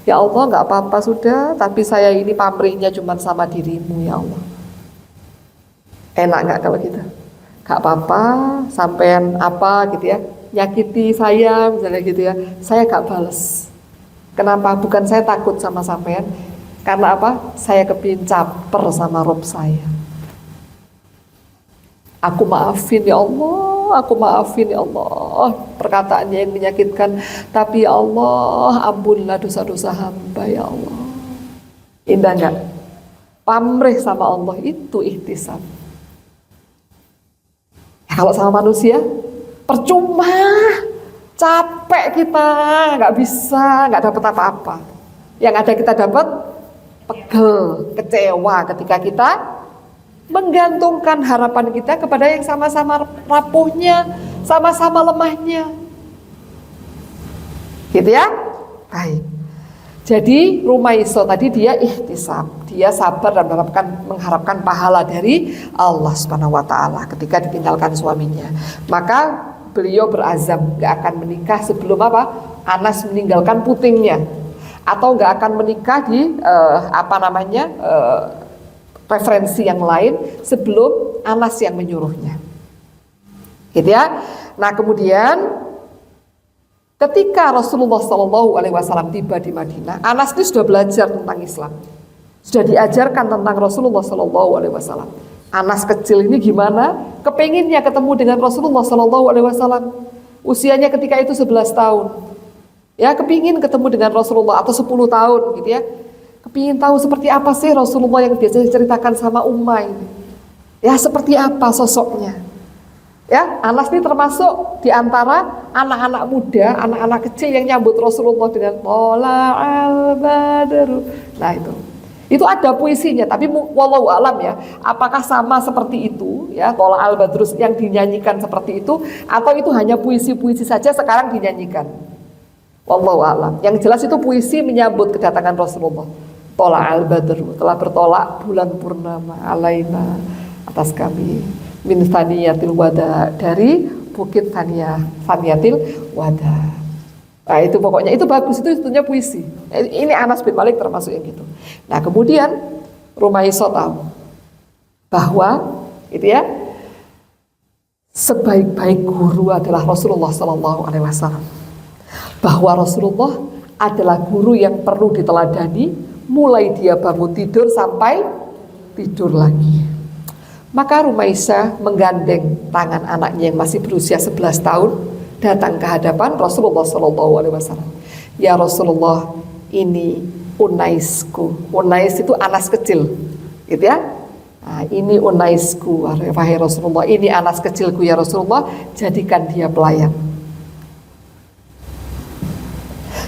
Speaker 1: Ya Allah, nggak apa-apa sudah, tapi saya ini pamrihnya cuma sama dirimu ya Allah. Enak nggak kalau gitu? Nggak apa-apa, sampean gitu ya, nyakiti saya misalnya gitu ya, saya nggak bales. Kenapa? Bukan saya takut sama sampean, karena Saya kepingin caper sama Rob saya. Aku maafin ya Allah, aku maafin ya Allah. Perkataannya yang menyakitkan, tapi ya Allah, ampunilah dosa-dosa hamba ya Allah. Indah nggak? Pamrih sama Allah itu ihtisab. Ya, kalau sama manusia, percuma, capek kita, nggak bisa, nggak dapat apa-apa. Yang ada kita dapat pegel, kecewa ketika kita menggantungkan harapan kita kepada yang sama-sama rapuhnya, sama-sama lemahnya. Gitu ya? Baik. Jadi Rumaiso tadi dia ihtisab, dia sabar dan mengharapkan pahala dari Allah Subhanahu wa taala ketika ditinggalkan suaminya. Maka beliau berazam gak akan menikah sebelum apa? Anas meninggalkan putingnya, atau gak akan menikah di referensi yang lain sebelum Anas yang menyuruhnya. Gitu ya. Nah, kemudian ketika Rasulullah SAW tiba di Madinah, Anas ini sudah belajar tentang Islam, sudah diajarkan tentang Rasulullah SAW. Anas kecil ini gimana? Kepenginnya ketemu dengan Rasulullah SAW. Usianya ketika itu 11 tahun. Ya, kepingin ketemu dengan Rasulullah, atau 10 tahun gitu ya. Kepingin tahu seperti apa sih Rasulullah yang biasa diceritakan sama Ummah ini. Ya, seperti apa sosoknya. Ya, Anas ini termasuk di antara anak-anak muda, anak-anak kecil yang nyambut Rasulullah dengan Tola'al Badru. Nah, itu ada puisinya, tapi wallahu alam ya, apakah sama seperti itu ya, Tola'al Badru yang dinyanyikan seperti itu, atau itu hanya puisi-puisi saja sekarang dinyanyikan. Wallahu alam. Yang jelas itu puisi menyambut kedatangan Rasulullah. Tola'al Badru, telah bertolak bulan purnama alaina, atas kami, min Thaniyatil Wada, dari bukit Thaniyatil Wada. Nah, itu pokoknya itu bagus, itu sebetulnya puisi. Ini Anas bin Malik termasuk yang gitu. Nah, kemudian Rumaiso tahu bahwa itu ya, sebaik-baik guru adalah Rasulullah SAW. Bahwa Rasulullah adalah guru yang perlu diteladani, mulai dia bangun tidur sampai tidur lagi. Maka Rumaisah menggandeng tangan anaknya yang masih berusia 11 tahun, datang ke hadapan Rasulullah SAW. Ya Rasulullah, ini Unaisku. Unais itu Anas kecil, gitu ya. Nah, ini Unaisku, wahai Rasulullah. Ini Anas kecilku ya Rasulullah. Jadikan dia pelayan.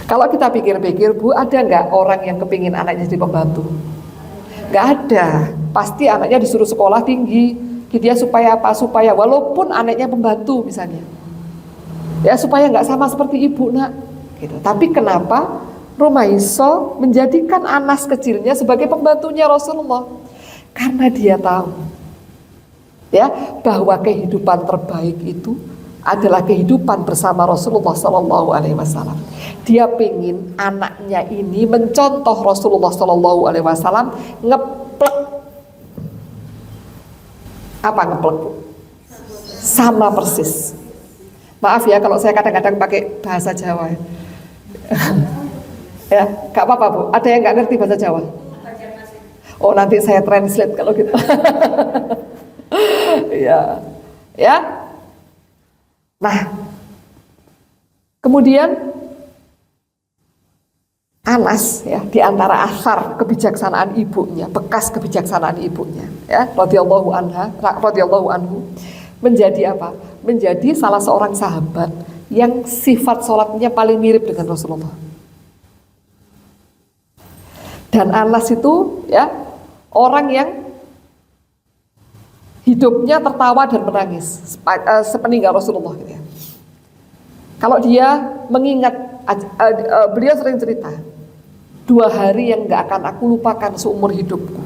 Speaker 1: Kalau kita pikir-pikir, Bu, ada nggak orang yang kepingin anaknya jadi pembantu? Nggak ada. Pasti anaknya disuruh sekolah tinggi, gitu ya, supaya apa? Supaya walaupun anaknya pembantu misalnya, ya supaya nggak sama seperti ibu nak. Gitu. Tapi kenapa Rumaiso menjadikan Anas kecilnya sebagai pembantunya Rasulullah? Karena dia tahu, ya, bahwa kehidupan terbaik itu adalah kehidupan bersama Rasulullah SAW. Dia pengen anaknya ini mencontoh Rasulullah SAW, ngeplek. Apa ngeplek? Sama persis. Maaf ya kalau saya kadang-kadang pakai bahasa Jawa. Ya, gak apa-apa Bu. Ada yang gak ngerti bahasa Jawa? Oh, nanti saya translate kalau gitu. Ya, ya. Nah, kemudian Anas ya, di antara asar kebijaksanaan ibunya, bekas kebijaksanaan ibunya, ya, radhiyallahu anhu, menjadi apa? Menjadi salah seorang sahabat yang sifat sholatnya paling mirip dengan Rasulullah. Dan Anas itu ya orang yang hidupnya tertawa dan menangis sepeninggal Rasulullah gitu ya. Kalau dia mengingat, beliau sering cerita, 2 hari yang gak akan aku lupakan seumur hidupku.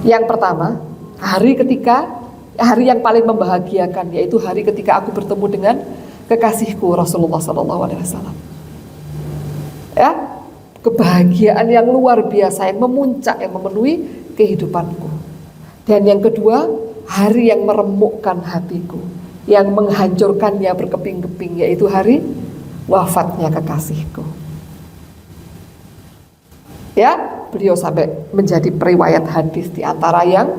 Speaker 1: Yang pertama, hari yang paling membahagiakan, yaitu hari ketika aku bertemu dengan kekasihku Rasulullah SAW. Ya, kebahagiaan yang luar biasa, yang memuncak, yang memenuhi kehidupanku. Dan yang kedua, hari yang meremukkan hatiku, yang menghancurkannya berkeping-keping, yaitu hari wafatnya kekasihku. Ya, beliau sampai menjadi periwayat hadis di antara yang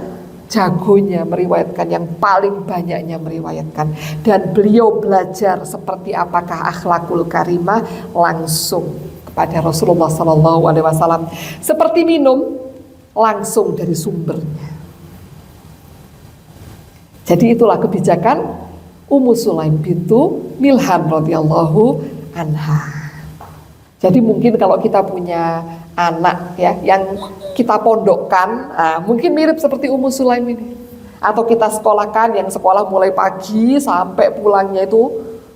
Speaker 1: jagonya meriwayatkan, yang paling banyaknya meriwayatkan. Dan beliau belajar seperti apakah akhlakul karimah langsung kepada Rasulullah SAW. Seperti minum, langsung dari sumbernya. Jadi itulah kebijakan Ummu Sulaim bintu Milhan radhiyallahu anha. Jadi mungkin kalau kita punya anak ya yang kita pondokkan, mungkin mirip seperti Ummu Sulaim ini. Atau kita sekolahkan yang sekolah mulai pagi sampai pulangnya itu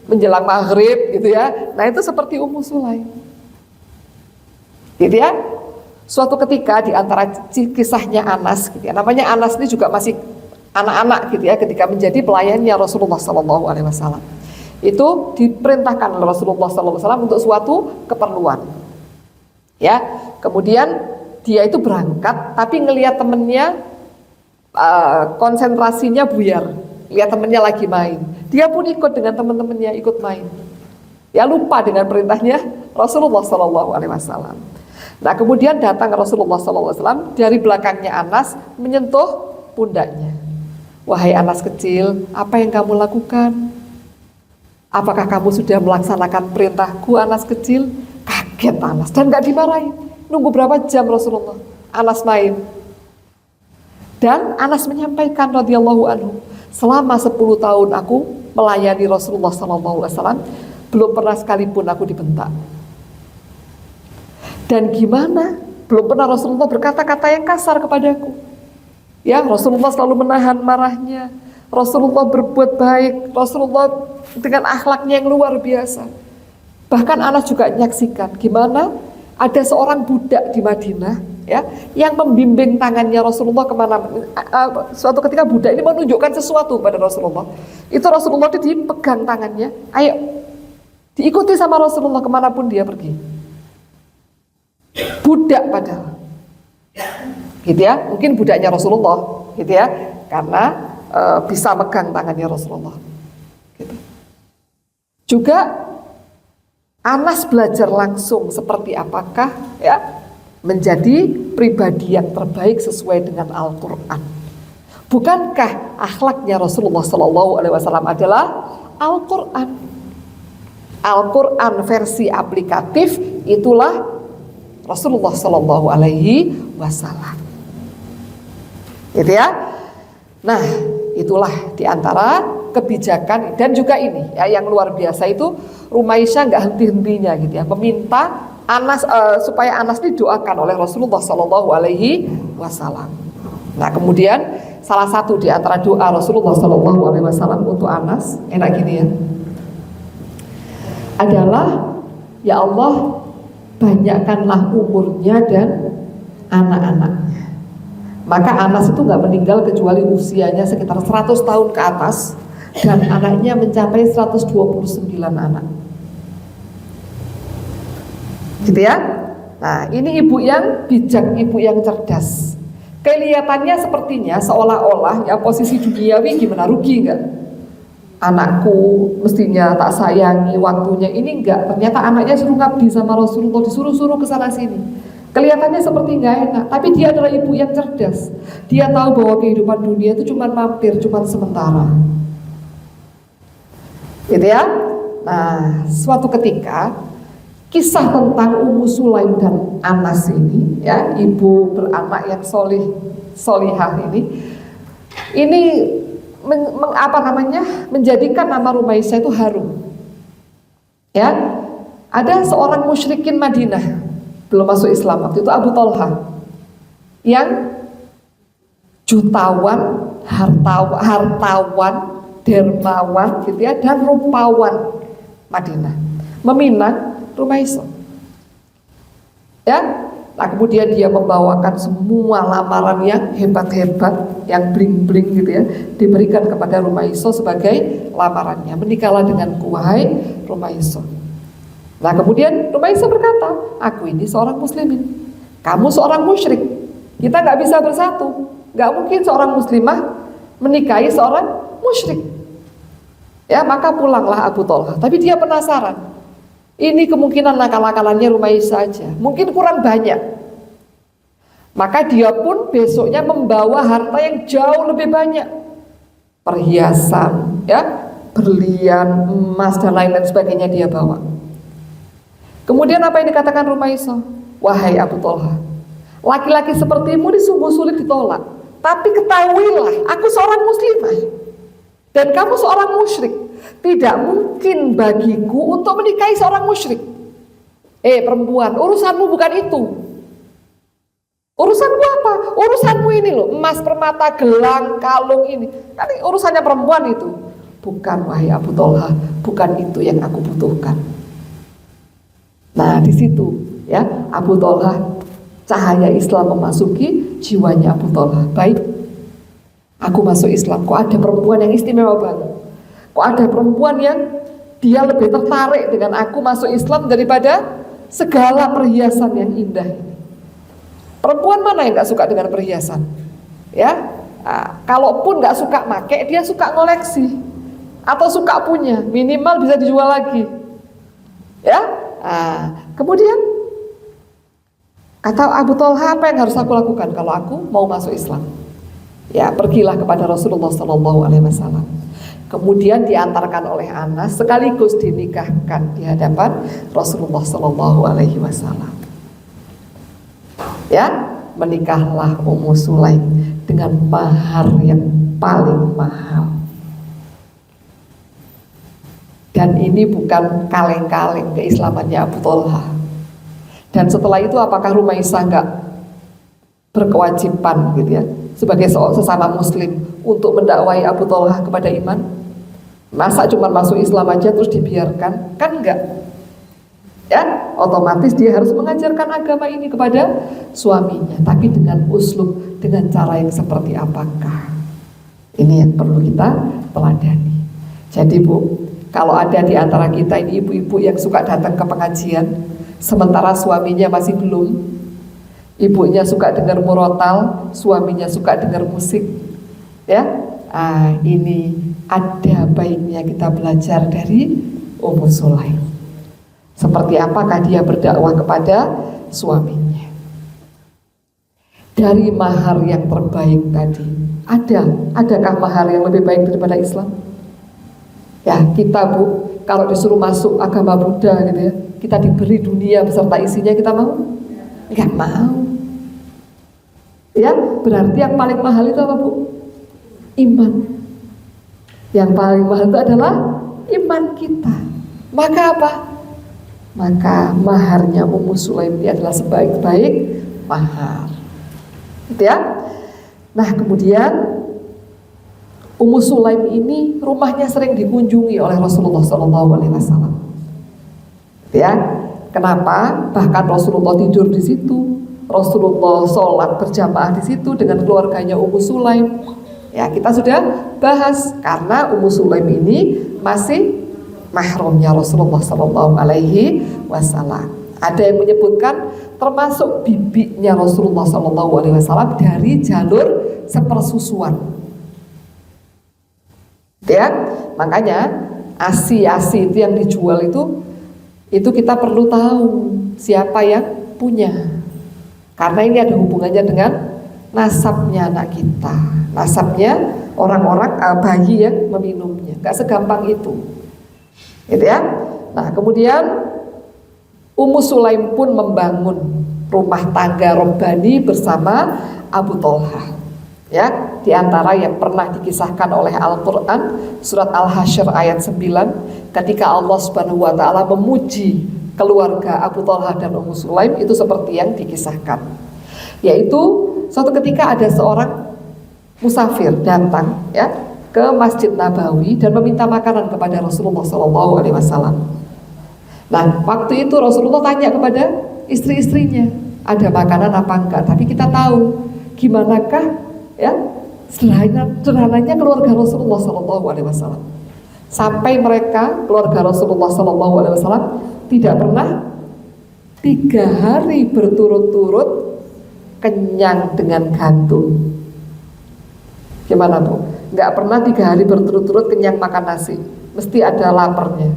Speaker 1: menjelang maghrib gitu ya. Nah itu seperti Ummu Sulaim. Gitu ya. Suatu ketika di antara kisahnya Anas gitu ya. Namanya Anas ini juga masih anak-anak gitu ya, ketika menjadi pelayannya Rasulullah SAW. Itu diperintahkan oleh Rasulullah SAW untuk suatu keperluan. Ya, kemudian dia itu berangkat, tapi ngelihat temennya konsentrasinya buyar, lihat temennya lagi main. Dia pun ikut dengan teman-temannya ikut main. Ya lupa dengan perintahnya Rasulullah SAW. Nah kemudian datang Rasulullah SAW dari belakangnya Anas menyentuh pundaknya. Wahai Anas kecil, apa yang kamu lakukan? Apakah kamu sudah melaksanakan perintahku Anas kecil? Kaget Anas dan gak dimarahin. Nunggu berapa jam Rasulullah? Anas main. Dan Anas menyampaikan radhiyallahu anhu, selama 10 tahun aku melayani Rasulullah SAW, belum pernah sekalipun aku dibentak. Dan gimana? Belum pernah Rasulullah berkata-kata yang kasar kepadaku. Ya, Rasulullah selalu menahan marahnya. Rasulullah berbuat baik. Rasulullah dengan akhlaknya yang luar biasa. Bahkan Anas juga menyaksikan gimana ada seorang budak di Madinah ya yang membimbing tangannya Rasulullah kemana. Suatu ketika budak ini menunjukkan sesuatu pada Rasulullah. Itu Rasulullah itu dipegang tangannya. Ayo, diikuti sama Rasulullah kemanapun dia pergi. Budak padahal, gitu ya, mungkin budaknya Rasulullah, gitu ya, karena bisa megang tangannya Rasulullah. Gitu. Juga Anas belajar langsung seperti apakah ya menjadi pribadi yang terbaik sesuai dengan Al-Quran. Bukankah akhlaknya Rasulullah SAW adalah Al-Quran? Al-Quran versi aplikatif itulah Rasulullah SAW. Gitu ya. Nah, itulah diantara kebijakan dan juga ini ya yang luar biasa itu Rumaisyah nggak henti-hentinya gitu ya, meminta Anas supaya Anas didoakan oleh Rasulullah SAW. Nah, kemudian salah satu di antara doa Rasulullah SAW untuk Anas enak gini ya, adalah ya Allah banyakkanlah umurnya dan anak-anaknya. Maka Anas itu gak meninggal kecuali usianya sekitar 100 tahun ke atas dan anaknya mencapai 129 anak. Gitu ya. Nah ini ibu yang bijak, ibu yang cerdas. Kelihatannya sepertinya seolah-olah ya posisi duniawi gimana, rugi gak? Anakku mestinya tak sayangi waktunya, ini enggak, ternyata anaknya suruh ngabdi sama Rasulullah, disuruh-suruh ke sana sini. Kelihatannya seperti enggak enak, tapi dia adalah ibu yang cerdas. Dia tahu bahwa kehidupan dunia itu cuma mampir, cuma sementara. Gitu ya. Nah, suatu ketika kisah tentang Ummu Sulaim dan Anas ini, ya, ibu beranak yang solihah ini menjadikan nama Rumaisyah itu harum. Ya, ada seorang musyrikin Madinah belum masuk Islam waktu itu, Abu Thalha, yang jutawan, hartawan, dermawan, gitu ya, dan rupawan Madinah, meminang Rumaisyah. Ya, nah kemudian dia membawakan semua lamaran yang hebat-hebat, yang bling-bling gitu ya, diberikan kepada Rumaisyah sebagai lamarannya. Menikahlah denganku wahai Rumaisyah. Nah kemudian Rumaisyah berkata, aku ini seorang muslimin, kamu seorang musyrik, kita gak bisa bersatu. Gak mungkin seorang muslimah menikahi seorang musyrik. Ya, maka pulanglah Abu Thalha. Tapi dia penasaran, ini kemungkinan nakal-nakalannya Rumaisyah saja, mungkin kurang banyak. Maka dia pun besoknya membawa harta yang jauh lebih banyak, perhiasan, ya, berlian, emas dan lain-lain sebagainya dia bawa. Kemudian apa yang dikatakan Rumaisah? Wahai Abu Thalha, laki-laki sepertimu ini sungguh sulit ditolak. Tapi ketahuilah, aku seorang muslimah dan kamu seorang musyrik. Tidak mungkin bagiku untuk menikahi seorang musyrik. Perempuan, urusanmu bukan itu. Urusanmu apa? Urusanmu ini loh, emas, permata, gelang, kalung ini. Kan urusannya perempuan itu. Bukan, wahai Abu Thalha, bukan itu yang aku butuhkan. Nah, di situ ya, Abu Thalha, cahaya Islam memasuki jiwanya Abu Thalha. Baik, aku masuk Islam. Kok ada perempuan yang istimewa banget? Kok ada perempuan yang dia lebih tertarik dengan aku masuk Islam daripada segala perhiasan yang indah ini? Perempuan mana yang gak suka dengan perhiasan? Ya, kalaupun gak suka make, dia suka ngoleksi atau suka punya, minimal bisa dijual lagi. Ya, kemudian kata Abu Thalha, apa yang harus aku lakukan kalau aku mau masuk Islam? Ya, pergilah kepada Rasulullah SAW. Kemudian diantarkan oleh Anas, sekaligus dinikahkan di hadapan Rasulullah SAW. Ya, menikahlah Ummu Sulaim dengan mahar yang paling mahal. Dan ini bukan kaleng-kaleng keislamannya Abu Thalha. Dan setelah itu apakah Rumaisah enggak berkewajiban gitu ya, sebagai sesama muslim untuk mendakwai Abu Thalha kepada iman? Masa cuma masuk Islam aja terus dibiarkan? Kan enggak. Ya, otomatis dia harus mengajarkan agama ini kepada suaminya, tapi dengan uslub, dengan cara yang seperti apakah? Ini yang perlu kita teladani. Jadi Bu, kalau ada di antara kita ini ibu-ibu yang suka datang ke pengajian, sementara suaminya masih belum, ibunya suka dengar murotal, suaminya suka dengar musik, ya, ini ada baiknya kita belajar dari Ummu Sulaim. Seperti apakah dia berdakwah kepada suaminya? Dari mahar yang terbaik tadi, adakah mahar yang lebih baik daripada Islam? Ya, kita Bu, kalau disuruh masuk agama Buddha gitu ya, kita diberi dunia beserta isinya, kita mau? Enggak mau. Ya, berarti yang paling mahal itu apa Bu? Iman. Yang paling mahal itu adalah iman kita. Maka apa? Maka maharnya Ummu Sulaim ini adalah sebaik-baik mahar. Gitu ya. Nah, kemudian Ummu Sulaim ini rumahnya sering dikunjungi oleh Rasulullah SAW. Ya, kenapa? Bahkan Rasulullah tidur di situ, Rasulullah sholat berjamaah di situ dengan keluarganya Ummu Sulaim. Ya, kita sudah bahas karena Ummu Sulaim ini masih mahramnya Rasulullah SAW. Ada yang menyebutkan termasuk bibinya Rasulullah SAW dari jalur sepersusuan. Ya, makanya asi-asi itu yang dijual itu kita perlu tahu siapa yang punya. Karena ini ada hubungannya dengan nasabnya anak kita, nasabnya orang-orang bayi yang meminumnya. Gak segampang itu. Gitu ya. Nah, kemudian Ummu Sulaim pun membangun rumah tangga robbani bersama Abu Thalha. Ya, di antara yang pernah dikisahkan oleh Al-Qur'an surat Al-Hasyr ayat 9 ketika Allah Subhanahu wa taala memuji keluarga Abu Thalha dan Ummu Sulaim itu seperti yang dikisahkan. Yaitu suatu ketika ada seorang musafir datang ya ke Masjid Nabawi dan meminta makanan kepada Rasulullah SAW. Nah, waktu itu Rasulullah tanya kepada istri-istrinya, ada makanan apa enggak? Tapi kita tahu gimanakah ya sederhananya keluarga Rasulullah SAW. Sampai mereka keluarga Rasulullah SAW tidak pernah 3 hari berturut-turut kenyang dengan gantung. Gimana Bu? Nggak pernah 3 hari berturut-turut kenyang makan nasi, mesti ada laparnya.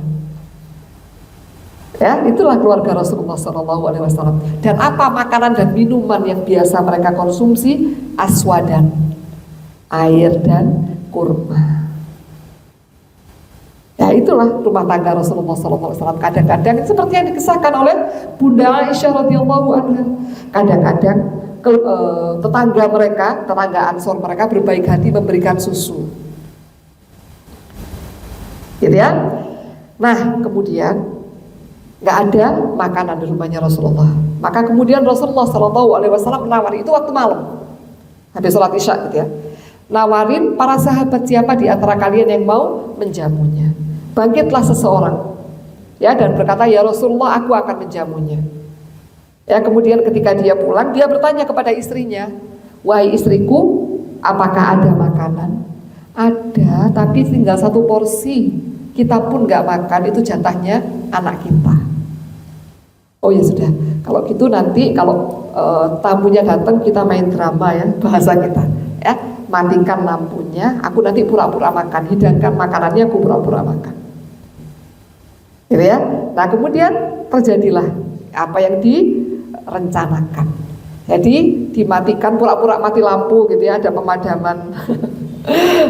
Speaker 1: Ya, itulah keluarga Rasulullah SAW. Dan apa makanan dan minuman yang biasa mereka konsumsi? Aswadan, air dan kurma. Ya, itulah rumah tangga Rasulullah SAW. Kadang-kadang seperti yang dikisahkan oleh Bunda Aisyah radhiyallahu anha. Kadang-kadang tetangga mereka, tetangga Ansor mereka berbaik hati memberikan susu. Gitu ya. Nah, kemudian nggak ada makanan di rumahnya Rasulullah. Maka kemudian Rasulullah SAW menawari, itu waktu malam, habis sholat isya gitu ya. Nawarin para sahabat, siapa di antara kalian yang mau menjamunya. Bangkitlah seseorang, ya, dan berkata, ya Rasulullah, aku akan menjamunya. Ya, kemudian ketika dia pulang, dia bertanya kepada istrinya, wahai istriku, apakah ada makanan? Ada, tapi tinggal 1 porsi. Kita pun nggak makan, itu jatahnya anak kita. Oh ya sudah, kalau gitu nanti kalau tamunya datang kita main drama ya, bahasa kita ya, matikan lampunya, aku nanti pura-pura makan, hidangkan makanannya, aku pura-pura makan, gitu ya. Nah kemudian terjadilah apa yang direncanakan. Jadi dimatikan, pura-pura mati lampu gitu ya, ada pemadaman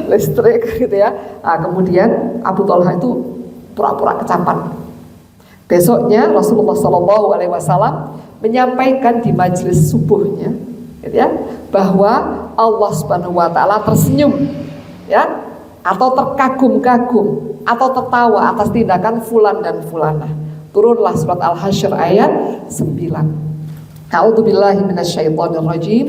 Speaker 1: listrik gitu ya. Nah, kemudian Abu Thalhah itu pura-pura kecapan. Besoknya Rasulullah SAW menyampaikan di majelis subuhnya, gitu ya, bahwa Allah Subhanahu Wa Taala tersenyum, ya, atau terkagum-kagum, atau tertawa atas tindakan fulan dan fulanah. Turunlah surat Al-Hasyr ayat 9. A'udzubillahi minasyaitonirrajim.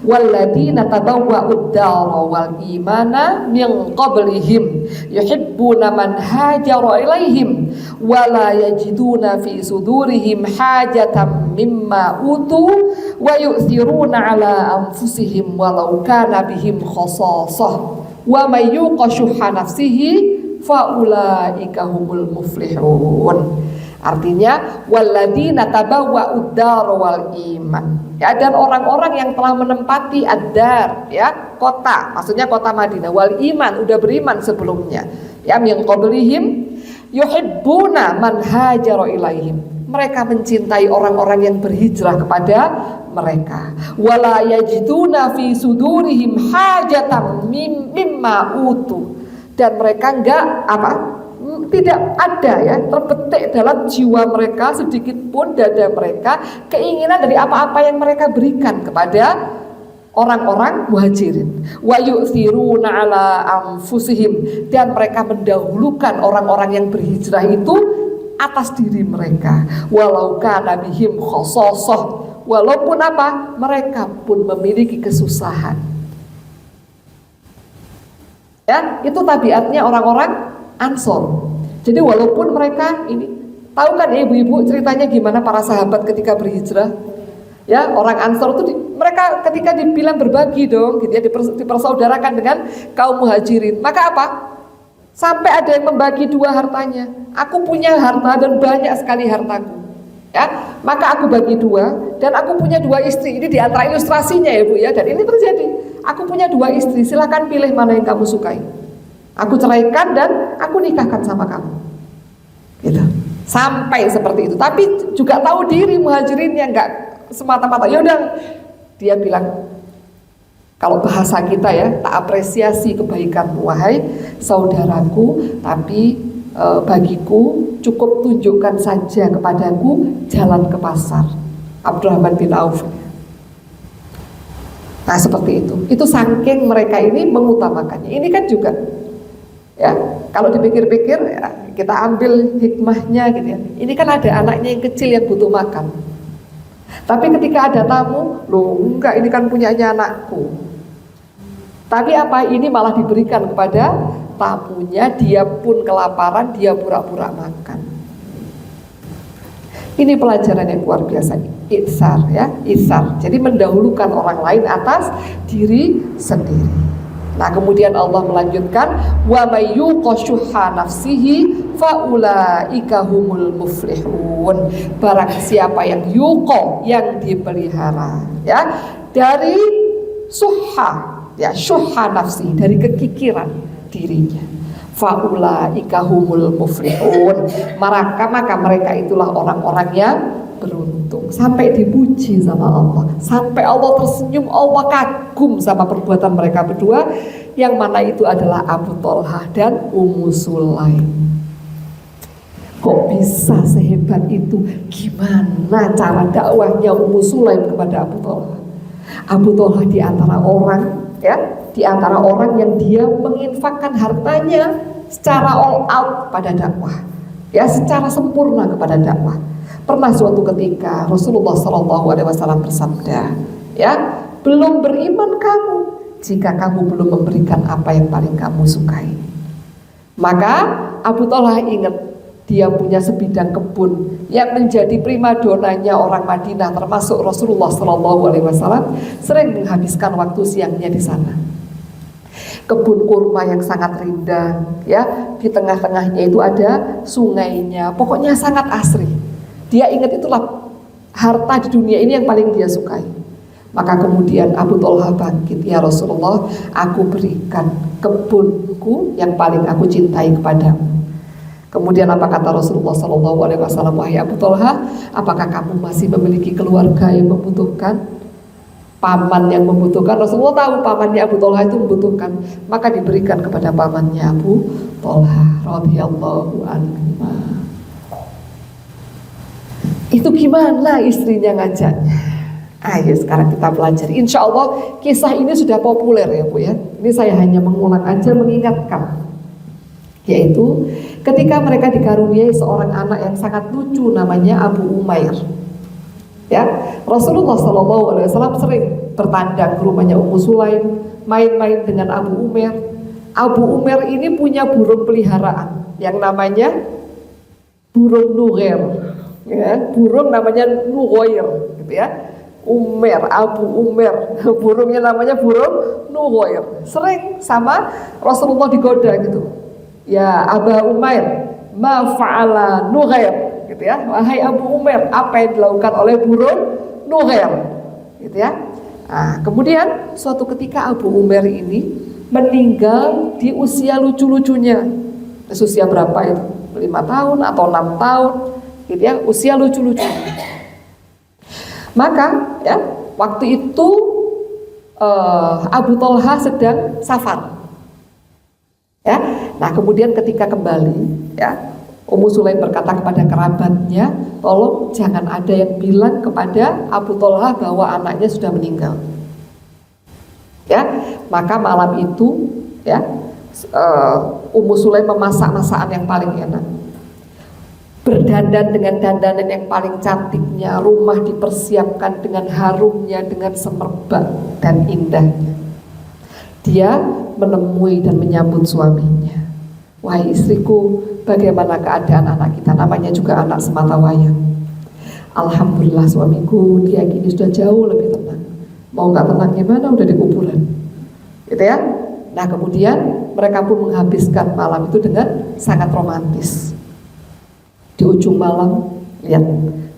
Speaker 1: Walladzina tabawwa'ud dara wal imana min qablihim yuhibbuna man hajara ilaihim wa la yajiduna fi sudurihim hajatan mimma utu wa yu'thiruna ala anfusihim walau kana bihim khasasah wa may yuqa shuhha nafsihi fa ulaika humul muflihun. Artinya walladzina tabawwa'ud dar wal iman. Ya, dan orang-orang yang telah menempati ad-dar, ya, kota, maksudnya kota Madinah, wal iman, udah beriman sebelumnya. Ya, min qablihim yuhibbuna man hajara ilaihim. Mereka mencintai orang-orang yang berhijrah kepada mereka. Wala yajiduna fi sudurihim hajatan mimma utu. Dan mereka tidak ada ya, terbetik dalam jiwa mereka sedikit pun dada mereka keinginan dari apa-apa yang mereka berikan kepada orang-orang muhajirin. Wa yu'thiruna ala anfusihim, dan mereka mendahulukan orang-orang yang berhijrah itu atas diri mereka. Walau kana bihim khasasah, walaupun apa? Mereka pun memiliki kesusahan. Ya, itu tabiatnya orang-orang Ansor. Jadi walaupun mereka ini, tahu kan ya ibu-ibu ceritanya gimana para sahabat ketika berhijrah? Ya, orang Ansor itu mereka ketika dibilang berbagi dong, gitu ya, dipersaudarakan dengan kaum muhajirin. Maka apa? Sampai ada yang membagi 2 hartanya. Aku punya harta dan banyak sekali hartaku. Ya, maka aku bagi 2 dan aku punya 2 istri. Ini di antara ilustrasinya ya Bu ya, dan ini terjadi. Aku punya 2 istri, silakan pilih mana yang kamu sukai. Aku ceraikan dan aku nikahkan sama kamu. Gitu. Sampai seperti itu. Tapi juga tahu diri muhajirinnya, enggak semata-mata. Ya udah, dia bilang, kalau bahasa kita ya, tak apresiasi kebaikanmu wahai saudaraku, tapi bagiku cukup tunjukkan saja kepadaku jalan ke pasar. Abdurrahman bin Auf. Nah seperti itu. Itu saking mereka ini mengutamakannya. Ini kan juga ya, kalau dipikir-pikir ya, kita ambil hikmahnya gitu ya. Ini kan ada anaknya yang kecil yang butuh makan. Tapi ketika ada tamu, loh enggak, ini kan punyanya anakku. Tapi apa, ini malah diberikan kepada tamunya, dia pun kelaparan, dia pura-pura makan. Ini pelajaran yang luar biasa, itsar ya, itsar. Jadi mendahulukan orang lain atas diri sendiri. Nah kemudian Allah melanjutkan, wa may yuqa shuhha nafsihi fa ulaika humul muflihun. Barang siapa yang yuqa, yang dipelihara ya dari suhha, ya syuhha nafsi, dari kekikiran dirinya, faulaika humul muflihun. Maka mereka itulah orang-orang yang beruntung. Sampai dipuji sama Allah, sampai Allah tersenyum, Allah kagum sama perbuatan mereka berdua, yang mana itu adalah Abu Thalhah dan Ummu Sulaim. Kok bisa sehebat itu? Gimana cara dakwahnya Ummu Sulaim kepada Abu Thalhah? Abu Thalhah di antara orang yang dia menginfakkan hartanya secara all out pada dakwah, ya, secara sempurna kepada dakwah. Pernah suatu ketika Rasulullah SAW bersabda, ya, belum beriman kamu jika kamu belum memberikan apa yang paling kamu sukai. Maka Abu Thalhah ingat dia punya sebidang kebun yang menjadi primadonanya orang Madinah, termasuk Rasulullah SAW sering menghabiskan waktu siangnya di sana. Kebun kurma yang sangat rindang, ya, di tengah-tengahnya itu ada sungainya, pokoknya sangat asri. Dia ingat itulah harta di dunia ini yang paling dia sukai. Maka kemudian Abu Thalhah bangkit, ya Rasulullah, aku berikan kebunku yang paling aku cintai kepadamu. Kemudian apa kata Rasulullah SAW? Wahai Abu Thalhah, apakah kamu masih memiliki keluarga yang membutuhkan, paman yang membutuhkan? Rasulullah tahu pamannya Abu Thalhah itu membutuhkan, maka diberikan kepada pamannya Abu Thalhah radhiyallahu anhu. Itu gimana istrinya ngajaknya? Ayo sekarang kita pelajari. Insya Allah kisah ini sudah populer ya Bu ya. Ini saya hanya mengulang aja, mengingatkan. Yaitu ketika mereka dikaruniai seorang anak yang sangat lucu namanya Abu Umair. Ya, Rasulullah SAW sering bertandang ke rumahnya Ummu Sulaim, main-main dengan Abu Umair. Abu Umair ini punya burung peliharaan yang namanya burung Nughair. Ya, burung namanya Nughair, gitu ya. Umair, Abu Umair, burungnya namanya burung Nughair. Sering sama Rasulullah digoda gitu. Ya Aba Umair, ma fa'ala Nughair, gitu ya. Wahai Abu Umair, apa yang dilakukan oleh burung Nughair, gitu ya. Nah, kemudian suatu ketika Abu Umair ini meninggal di usia lucu-lucunya. Usia berapa itu? 5 tahun atau 6 tahun, gitu ya, usia lucu-lucu. Maka ya, waktu itu Abu Thalhah sedang safar. Ya, nah kemudian ketika kembali, ya, Ummu Sulaim berkata kepada kerabatnya, tolong jangan ada yang bilang kepada Abu Thalhah bahwa anaknya sudah meninggal. Ya, maka malam itu, ya, Ummu Sulaim memasak masakan yang paling enak. Berdandan dengan dandanan yang paling cantiknya, rumah dipersiapkan dengan harumnya, dengan semerbak dan indahnya. Dia menemui dan menyambut suaminya. Wahai istriku, bagaimana keadaan anak kita? Namanya juga anak sematawayang. Alhamdulillah suamiku, dia kini sudah jauh lebih tenang. Mau gak tenang gimana? Udah di kuburan, gitu ya. Nah kemudian mereka pun menghabiskan malam itu dengan sangat romantis. Di ujung malam, lihat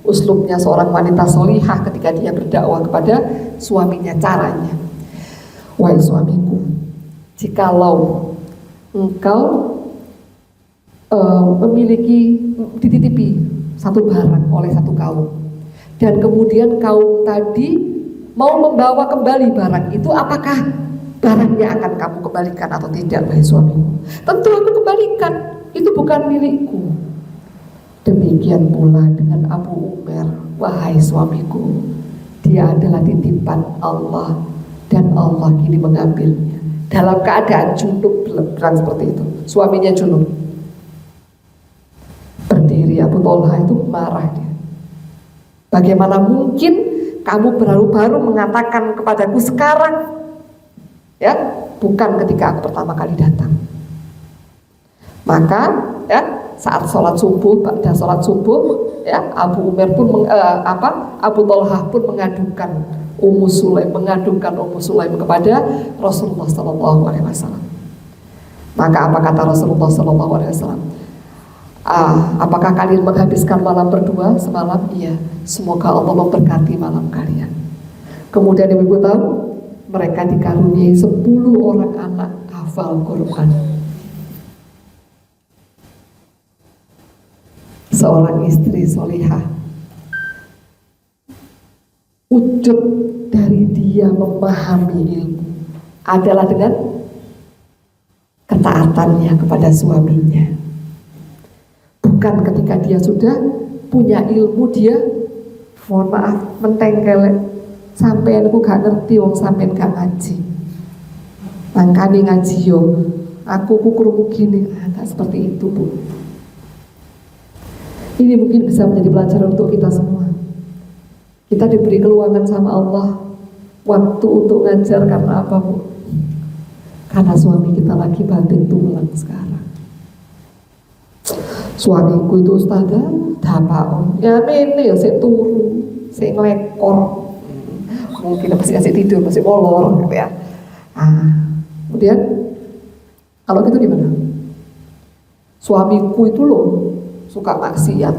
Speaker 1: uslubnya seorang wanita solihah ketika dia berdakwah kepada suaminya, caranya. Wahai suamiku, jikalau engkau memiliki, dititipi satu barang oleh satu kaum, dan kemudian kaum tadi mau membawa kembali barang itu, apakah barangnya akan kamu kembalikan atau tidak, wahai suamiku? Tentu aku kembalikan, itu bukan milikku. Demikian pula dengan Abu Umair, wahai suamiku, dia adalah titipan Allah dan Allah kini mengambilnya. Dalam keadaan junub, bukan seperti itu, suaminya junub. Berdiri Abu Thalhah itu marah dia. Bagaimana mungkin kamu baru-baru mengatakan kepadaku sekarang, ya, bukan ketika aku pertama kali datang. Maka ya, saat sholat subuh, pada sholat subuh, ya, Abu Umair pun Abu Thalhah pun mengadukan Ummu Sulaim kepada Rasulullah SAW. Maka apa kata Rasulullah SAW? Apakah kalian menghabiskan malam berdua semalam? Iya. Semoga Allah memberkati malam kalian. Kemudian ibu tahu, mereka dikaruniai 10 orang anak hafal Quran. seorang istri solihah, wujud dari dia memahami ilmu adalah dengan ketaatannya kepada suaminya. Bukan ketika dia sudah punya ilmu dia, mohon maaf, mentengkel sampean aku gak ngerti wong sampean gak ngaji. Mangkane ngaji yo, aku kukurmu gini, gak seperti itu, Bu. Ini mungkin bisa menjadi pelajaran untuk kita semua. Kita diberi keluangan sama Allah waktu untuk ngajar karena apa, Bu? Karena suami kita lagi banting tulang sekarang. Suamiku itu ustazah, dapak ya mene ya sik turu, sik nglekor. Mungkin masih asik tidur, masih molor gitu ya. Kemudian kalau gitu gimana? Suamiku itu loh suka maksiat.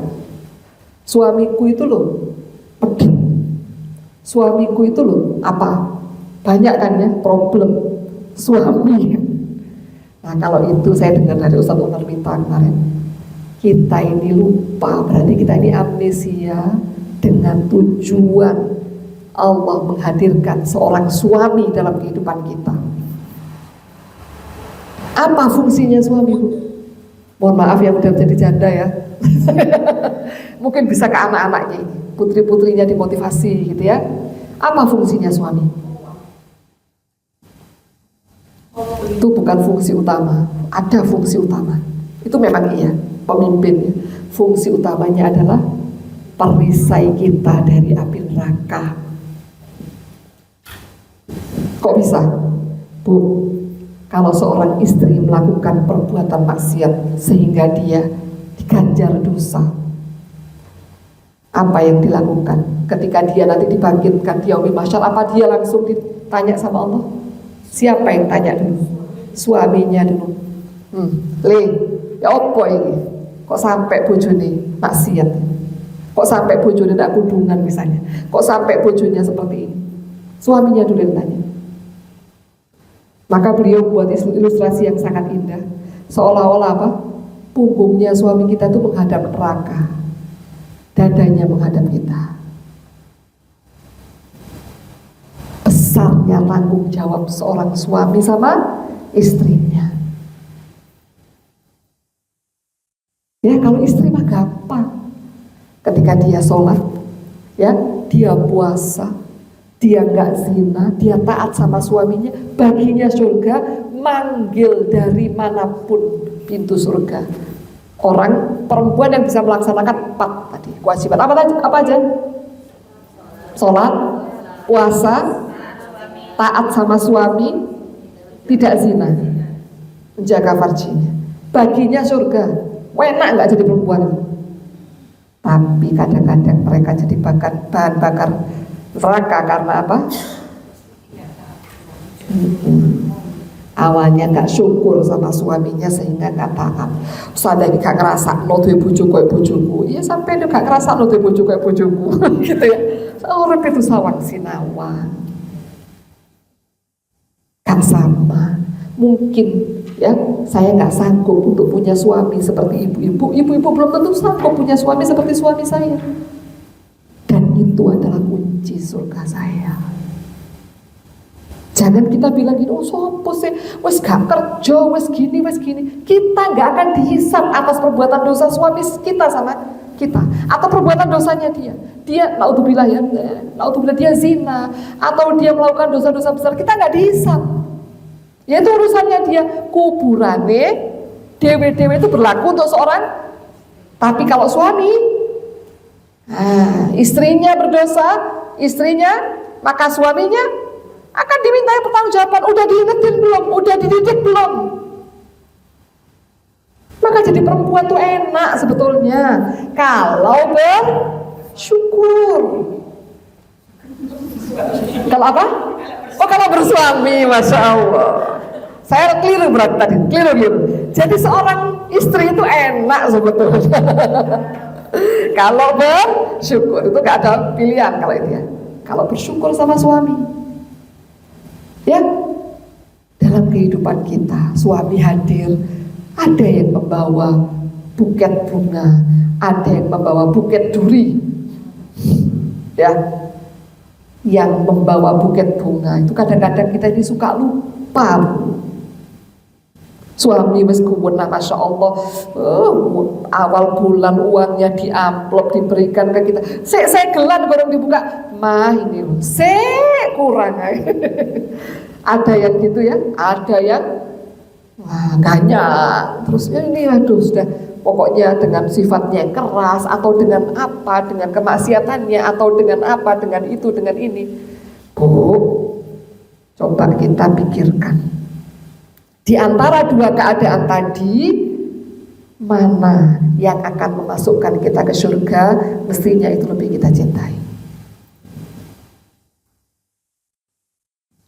Speaker 1: Suamiku itu loh pedih. Suamiku itu loh apa? Banyak kan ya problem suami. Nah kalau itu saya dengar dari Ustaz Umar Mita kemarin, kita ini lupa, berarti kita ini amnesia dengan tujuan Allah menghadirkan seorang suami dalam kehidupan kita. Apa fungsinya suami, Bu? Mohon maaf yang udah menjadi janda ya. Mungkin bisa ke anak-anaknya ini, putri-putrinya dimotivasi gitu ya. Apa fungsinya suami? Itu bukan fungsi utama, ada fungsi utama. Itu memang iya, pemimpin. Fungsi utamanya adalah perisai kita dari api neraka. Kok bisa? Bu, kalau seorang istri melakukan perbuatan maksiat sehingga dia diganjar dosa, apa yang dilakukan? Ketika dia nanti dibangkitkan di yaumil mahsyar, apa dia langsung ditanya sama Allah? Siapa yang tanya dulu? Suaminya dulu. Le, ya opo ini? Kok sampai bojone maksiat? Kok sampai bojone ndak kudungan misalnya? Kok sampai bojone seperti ini? Suaminya dulu yang tanya. Maka beliau buat ilustrasi yang sangat indah. Seolah-olah apa? Punggungnya suami kita itu menghadap neraka, dadanya menghadap kita. Besarnya tanggung jawab seorang suami sama istrinya. Ya kalau istri mah gampang. Ketika dia sholat, ya dia puasa, dia nggak zina, dia taat sama suaminya, baginya surga, manggil dari manapun pintu surga. Orang perempuan yang bisa melaksanakan 4 tadi kewajiban apa aja? Sholat, puasa, taat sama suami, tidak zina, menjaga farjinya, baginya surga. Enak nggak jadi perempuan? Tapi kadang-kadang mereka jadi bahan bakar neraka karena apa? Awalnya nggak syukur sama suaminya sehingga nggak taat. Sadar gak ngerasa no duwe bojo koyo bojoku. Iya sampai gak ngerasa no duwe bojo koyo bojoku. Gitu ya. Urip itu sawang sinawang. Kan sama. Mungkin ya saya nggak sanggup untuk punya suami seperti ibu-ibu. Ibu-ibu belum tentu sanggup punya suami seperti suami saya. Dan itu adalah kunci surga saya. Jangan kita bilang gini, oh sopo sih, wes gak kerja, wes gini. Kita nggak akan dihisab atas perbuatan dosa suami kita sama kita, atau perbuatan dosanya dia. Dia, naudzubillah ya, naudzubillah dia zina, atau dia melakukan dosa-dosa besar, kita nggak dihisab. Ya itu urusannya dia. Kuburane, dewe-dewe itu berlaku untuk seorang. Tapi kalau suami, istrinya berdosa, maka suaminya akan dimintai pertanggungjawaban. Udah diingetin belum? Udah dididik belum? Maka jadi perempuan tuh enak sebetulnya kalau bersyukur. Kalau apa? Oh kalau bersuami, Masya Allah. Saya keliru berarti tadi, keliru. Jadi seorang istri itu enak sebetulnya. Kalau bersyukur itu gak ada pilihan kalau itu ya. Kalau bersyukur sama suami, ya dalam kehidupan kita suami hadir, ada yang membawa buket bunga, ada yang membawa buket duri. Ya, yang membawa buket bunga itu kadang-kadang kita ini suka lupa. Suami wis kuwena Masya Allah, awal bulan uangnya di amplop diberikan ke kita, saya gelan baru dibuka, mah ini kurang. Ada yang gitu ya, ada yang ganyak, terus ini aduh sudah pokoknya dengan sifatnya yang keras, atau dengan apa, dengan kemaksiatannya, atau dengan apa, dengan itu, dengan ini. Bu, coba kita pikirkan, di antara dua keadaan tadi, mana yang akan memasukkan kita ke surga, mestinya itu lebih kita cintai.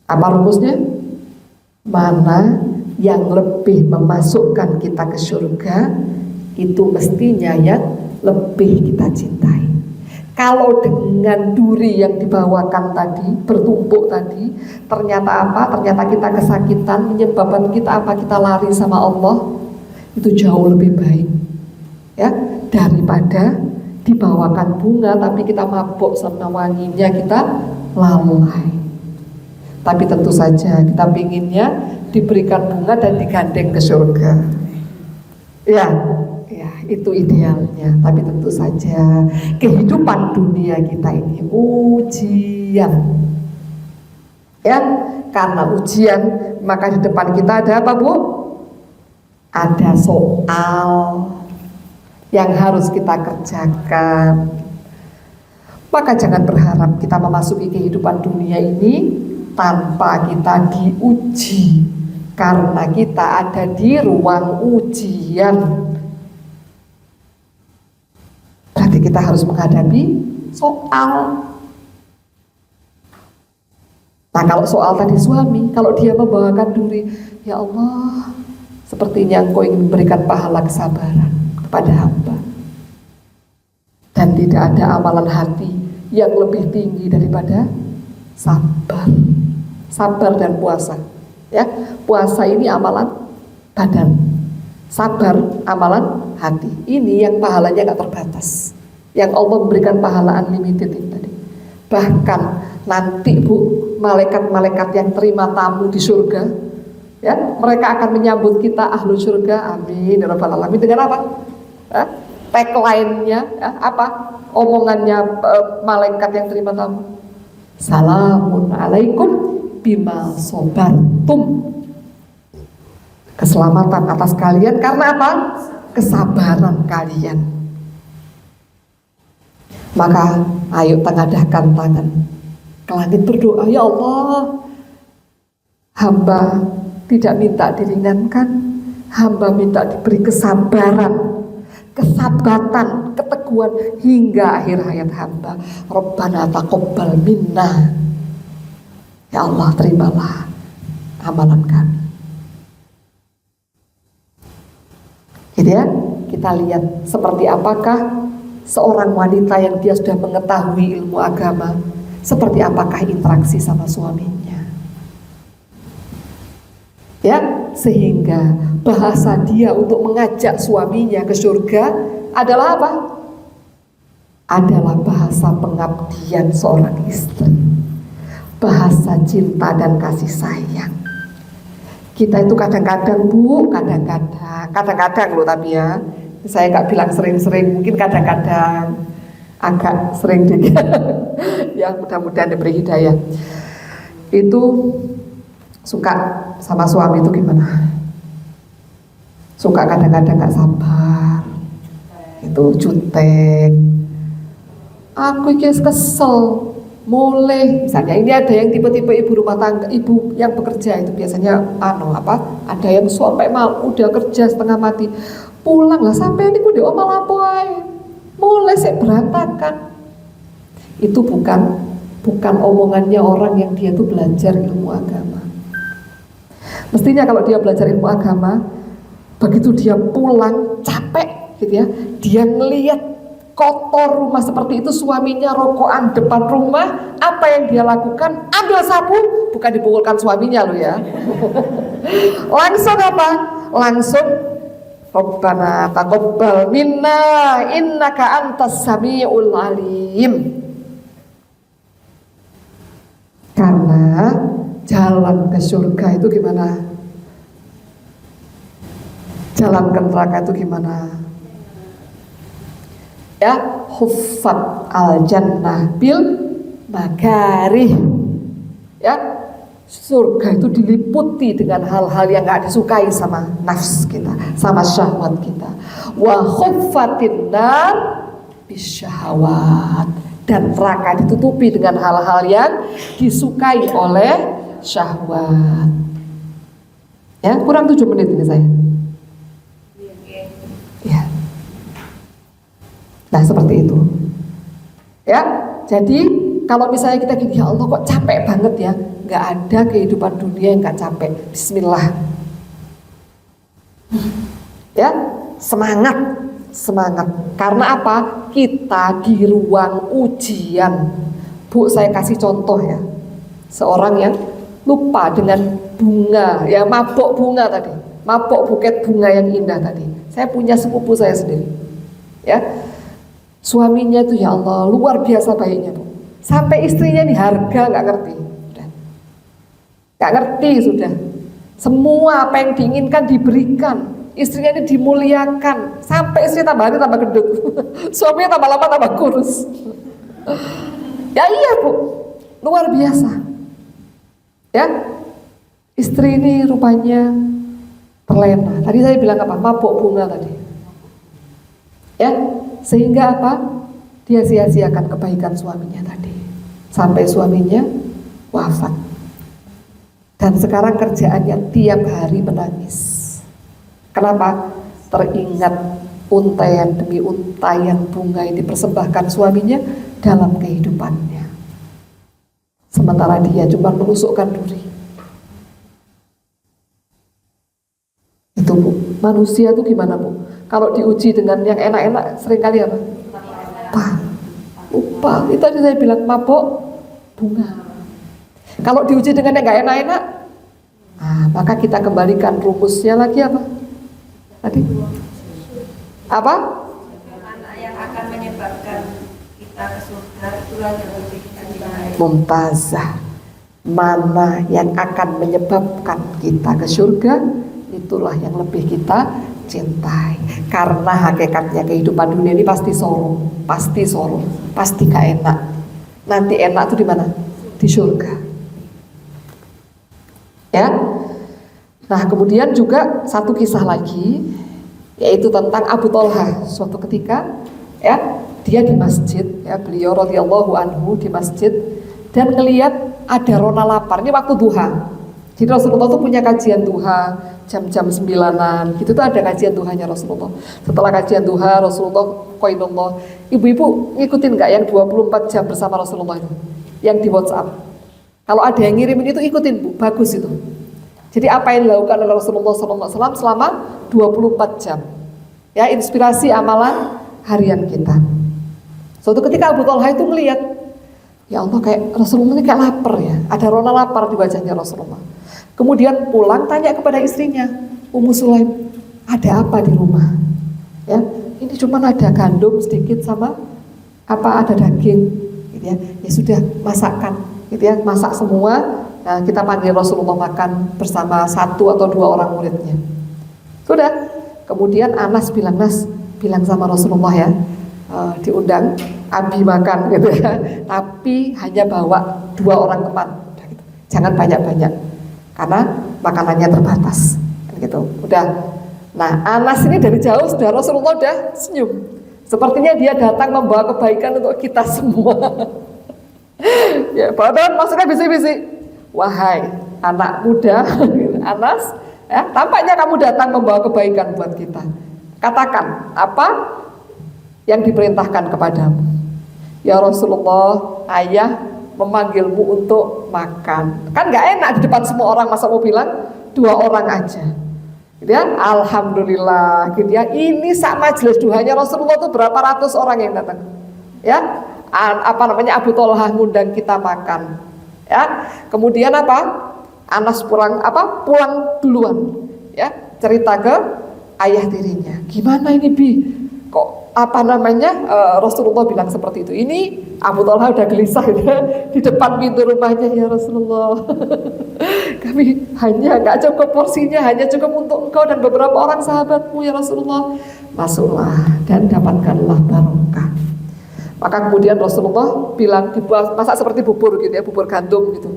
Speaker 1: Apa rumusnya? Mana yang lebih memasukkan kita ke surga, itu mestinya yang lebih kita cintai. Kalau dengan duri yang dibawakan tadi, bertumpuk tadi, ternyata apa? Ternyata kita kesakitan, menyebabkan kita apa? Kita lari sama Allah, itu jauh lebih baik, ya, daripada dibawakan bunga tapi kita mabuk sama wanginya, kita lalai. Tapi tentu saja kita pinginnya diberikan bunga dan digandeng ke surga. Ya, itu idealnya. Tapi tentu saja kehidupan dunia kita ini ujian. Ya, karena ujian maka di depan kita ada apa, Bu? Ada soal yang harus kita kerjakan. Maka jangan berharap kita memasuki kehidupan dunia ini tanpa kita diuji, karena kita ada di ruang ujian. Berarti kita harus menghadapi soal. Nah, kalau soal tadi suami, kalau dia membawakan duri, ya Allah, sepertinya Engkau ingin memberikan pahala kesabaran kepada hamba. Dan tidak ada amalan hati yang lebih tinggi daripada sabar. Sabar dan puasa. Ya, puasa ini amalan badan, sabar amalan hati. Ini yang pahalanya gak terbatas, yang Allah memberikan pahala unlimited ini tadi. Bahkan nanti, Bu, malaikat-malaikat yang terima tamu di surga, ya, mereka akan menyambut kita ahlu surga, amin ya rabbal alamin, dengan apa? Tagline-nya apa? Omongannya malaikat yang terima tamu, salamun alaikum bima sobartum. Keselamatan atas kalian karena apa? Kesabaran kalian. Maka ayo tengadahkan tangan ke langit, berdoa, ya Allah, hamba tidak minta diringankan, hamba minta diberi kesabaran, kesabatan, keteguhan hingga akhir hayat hamba. Rabbana taqabbal minna, ya Allah, terimalah amalan kami. Gitu ya, kita lihat seperti apakah seorang wanita yang dia sudah mengetahui ilmu agama, seperti apakah interaksi sama suaminya. Ya, sehingga bahasa dia untuk mengajak suaminya ke surga adalah apa? Adalah bahasa pengabdian seorang istri, bahasa cinta dan kasih sayang. Kita itu kadang-kadang, Bu, kadang-kadang loh, tapi ya, saya nggak bilang sering-sering, mungkin kadang-kadang agak sering deh. Ya, mudah-mudahan diberi hidayah. Itu suka sama suami itu gimana? Suka kadang-kadang nggak sabar, itu jutek. Aku kesel. Mulai, misalnya ini ada yang tipe-tipe ibu rumah tangga, ibu yang bekerja itu biasanya ada yang sampai udah kerja setengah mati, pulang lah sampai ini udah omah lapoai, mulai saya berantakan. Itu bukan omongannya orang yang dia tuh belajar ilmu agama. Mestinya kalau dia belajar ilmu agama, begitu dia pulang capek gitu ya, dia ngelihat kotor rumah seperti itu, suaminya rokokan depan rumah, apa yang dia lakukan? Ambil sapu, bukan dipukulkan suaminya loh ya. Langsung apa? Langsung Rabbana taqabbal minna innaka antas samiul alim. Karena jalan ke surga itu gimana? Jalan ke neraka itu gimana? Ya, huffat al jannah bil makarih. Ya, surga itu diliputi dengan hal-hal yang gak disukai sama nafs kita, sama syahwat kita. Wa khuffatin nar bisyahawat. Dan neraka ditutupi dengan hal-hal yang disukai oleh syahwat. Ya, kurang 7 menit ini saya. Ya. Nah, seperti itu. Ya, jadi kalau misalnya kita gini, ya Allah kok capek banget ya. Nggak ada kehidupan dunia yang nggak capek. Bismillah. Ya, semangat. Karena apa? Kita di ruang ujian. Bu, saya kasih contoh ya. Seorang yang lupa dengan bunga, ya mabok bunga tadi. Mabok buket bunga yang indah tadi. Saya punya sepupu saya sendiri. Ya. Suaminya itu ya Allah luar biasa baiknya, Bu. Sampai istrinya nih harga nggak ngerti. Nggak ngerti sudah. Semua apa yang diinginkan diberikan. Istrinya ini dimuliakan. Sampai istrinya tambah hari tambah gendut. Suaminya tambah lama tambah kurus. Ya iya, Bu. Luar biasa. Ya. Istri ini rupanya terlena. Tadi saya bilang apa? Mabok bunga tadi. Ya. Sehingga apa? Dia sia-siakan kebaikan suaminya tadi. Sampai suaminya wafat. Dan sekarang kerjaannya tiap hari menangis. Kenapa? Teringat untaian demi untaian bunga yang dipersembahkan suaminya dalam kehidupannya. Sementara dia cuma menusukkan duri. Itu, Bu. Manusia itu gimana, Bu? Kalau diuji dengan yang enak-enak seringkali apa? Lupa. Itu tadi saya bilang mabok bunga. Kalau diuji dengan yang gak enak-enak, maka kita kembalikan rumusnya lagi apa? Tadi apa?
Speaker 2: Mana yang akan menyebabkan kita ke surga itulah yang lebih kita cintai.
Speaker 1: Mumtazah. Mana yang akan menyebabkan kita ke surga, itulah yang lebih kita cintai. Karena hakikatnya kehidupan dunia ini pasti sorong, pasti gak enak. Nanti enak itu di mana? Di surga. Ya. Nah, kemudian juga satu kisah lagi, yaitu tentang Abu Thalhah. Suatu ketika, ya, dia di masjid, ya, beliau radhiyallahu anhu di masjid dan ngelihat ada rona lapar. Ini waktu duha. Jadi Rasulullah tuh punya kajian duha jam-jam 9-an. Gitu tuh ada kajian duhanya Rasulullah. Setelah kajian duha, Rasulullah qainullah. Ibu-ibu ngikutin nggak yang 24 jam bersama Rasulullah itu? Yang di WhatsApp. Kalau ada yang ngirimin itu ikutin, Bu. Bagus itu. Jadi apa yang dilakukan oleh Rasulullah SAW selama 24 jam. Ya, inspirasi amalan harian kita. Suatu ketika Abu Thalhah itu melihat, ya Allah kayak Rasulullah ini kayak lapar ya. Ada rona lapar di wajahnya Rasulullah. Kemudian pulang tanya kepada istrinya, Ummu Sulaim, ada apa di rumah? Ya, ini cuma ada gandum sedikit sama apa ada daging, gitu ya. Ya sudah masakkan, gitu ya, masak semua. Nah, kita panggil Rasulullah makan bersama 1 atau 2 orang muridnya. Sudah. Kemudian Anas bilang sama Rasulullah ya, diundang Abi makan gitu ya. Tapi hanya bawa 2 orang teman. Gitu. Jangan banyak-banyak. Karena makanannya terbatas. Gitu. Udah. Nah, Anas ini dari jauh sudah Rasulullah udah senyum. Sepertinya dia datang membawa kebaikan untuk kita semua. Ya, padahal maksudnya bisi-bisi. Wahai anak muda, Anas, ya, tampaknya kamu datang membawa kebaikan buat kita. Katakan apa yang diperintahkan kepadamu. Ya Rasulullah, ayah memanggilmu untuk makan. Kan gak enak di depan semua orang, masa mau bilang 2 orang aja. Gitu ya, alhamdulillah, gitu ya. Ini sak majelis duhanya Rasulullah itu berapa ratus orang yang datang. Ya, Abu Thalhah ngundang kita makan. Ya, kemudian apa? Anas pulang duluan, ya, cerita ke ayah tirinya. Gimana ini Bi? Kok Rasulullah bilang seperti itu? Ini Abu Thalha udah gelisah ya, di depan pintu rumahnya, ya Rasulullah. Kami nggak cukup porsinya, hanya cukup untuk engkau dan beberapa orang sahabatmu ya Rasulullah. Masuklah dan dapatkanlah barokah. Maka kemudian Rasulullah bilang, masak seperti bubur gitu ya, bubur gandum gitu.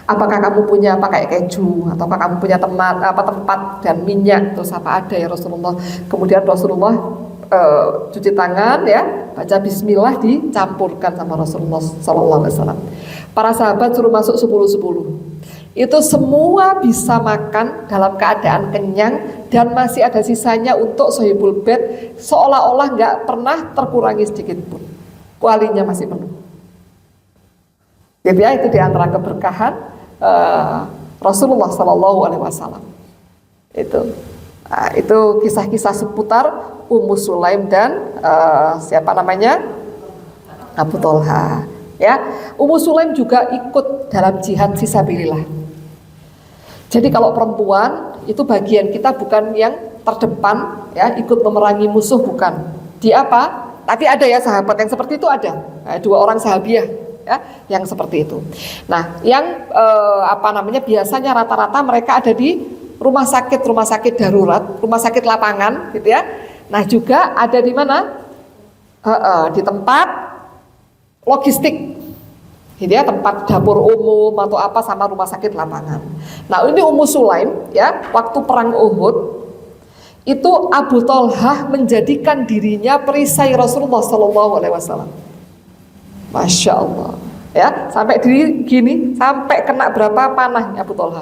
Speaker 1: Apakah kamu punya kayak keju, ataukah kamu punya tempat dan minyak? Terus apa ada ya Rasulullah? Kemudian Rasulullah cuci tangan ya, baca Bismillah, dicampurkan sama Rasulullah SAW. Para sahabat suruh masuk 10-10. Itu semua bisa makan dalam keadaan kenyang dan masih ada sisanya untuk sohibul bed, seolah-olah nggak pernah terkurangi sedikit pun. Kualinya masih penuh. Gitu ya, itu diantara keberkahan Rasulullah SAW. Itu kisah-kisah seputar Ummu Sulaim dan Abu Thalha. Ya, Ummu Sulaim juga ikut dalam jihad fisabilillah. Jadi kalau perempuan itu bagian kita bukan yang terdepan, ya, ikut memerangi musuh, bukan. Di apa? Tapi ada ya sahabat yang seperti itu, ada. 2 orang sahabiah ya, yang seperti itu. Nah, yang biasanya rata-rata mereka ada di rumah sakit darurat, rumah sakit lapangan, gitu ya. Nah, juga ada di mana? Di tempat logistik, gitu ya, tempat dapur umum atau apa sama rumah sakit lapangan. Nah, ini Ummu Sulaim ya, waktu perang Uhud itu Abu Thalha menjadikan dirinya perisai Rasulullah SAW. Masya Allah ya, sampai sampai kena berapa panahnya Abu Thalha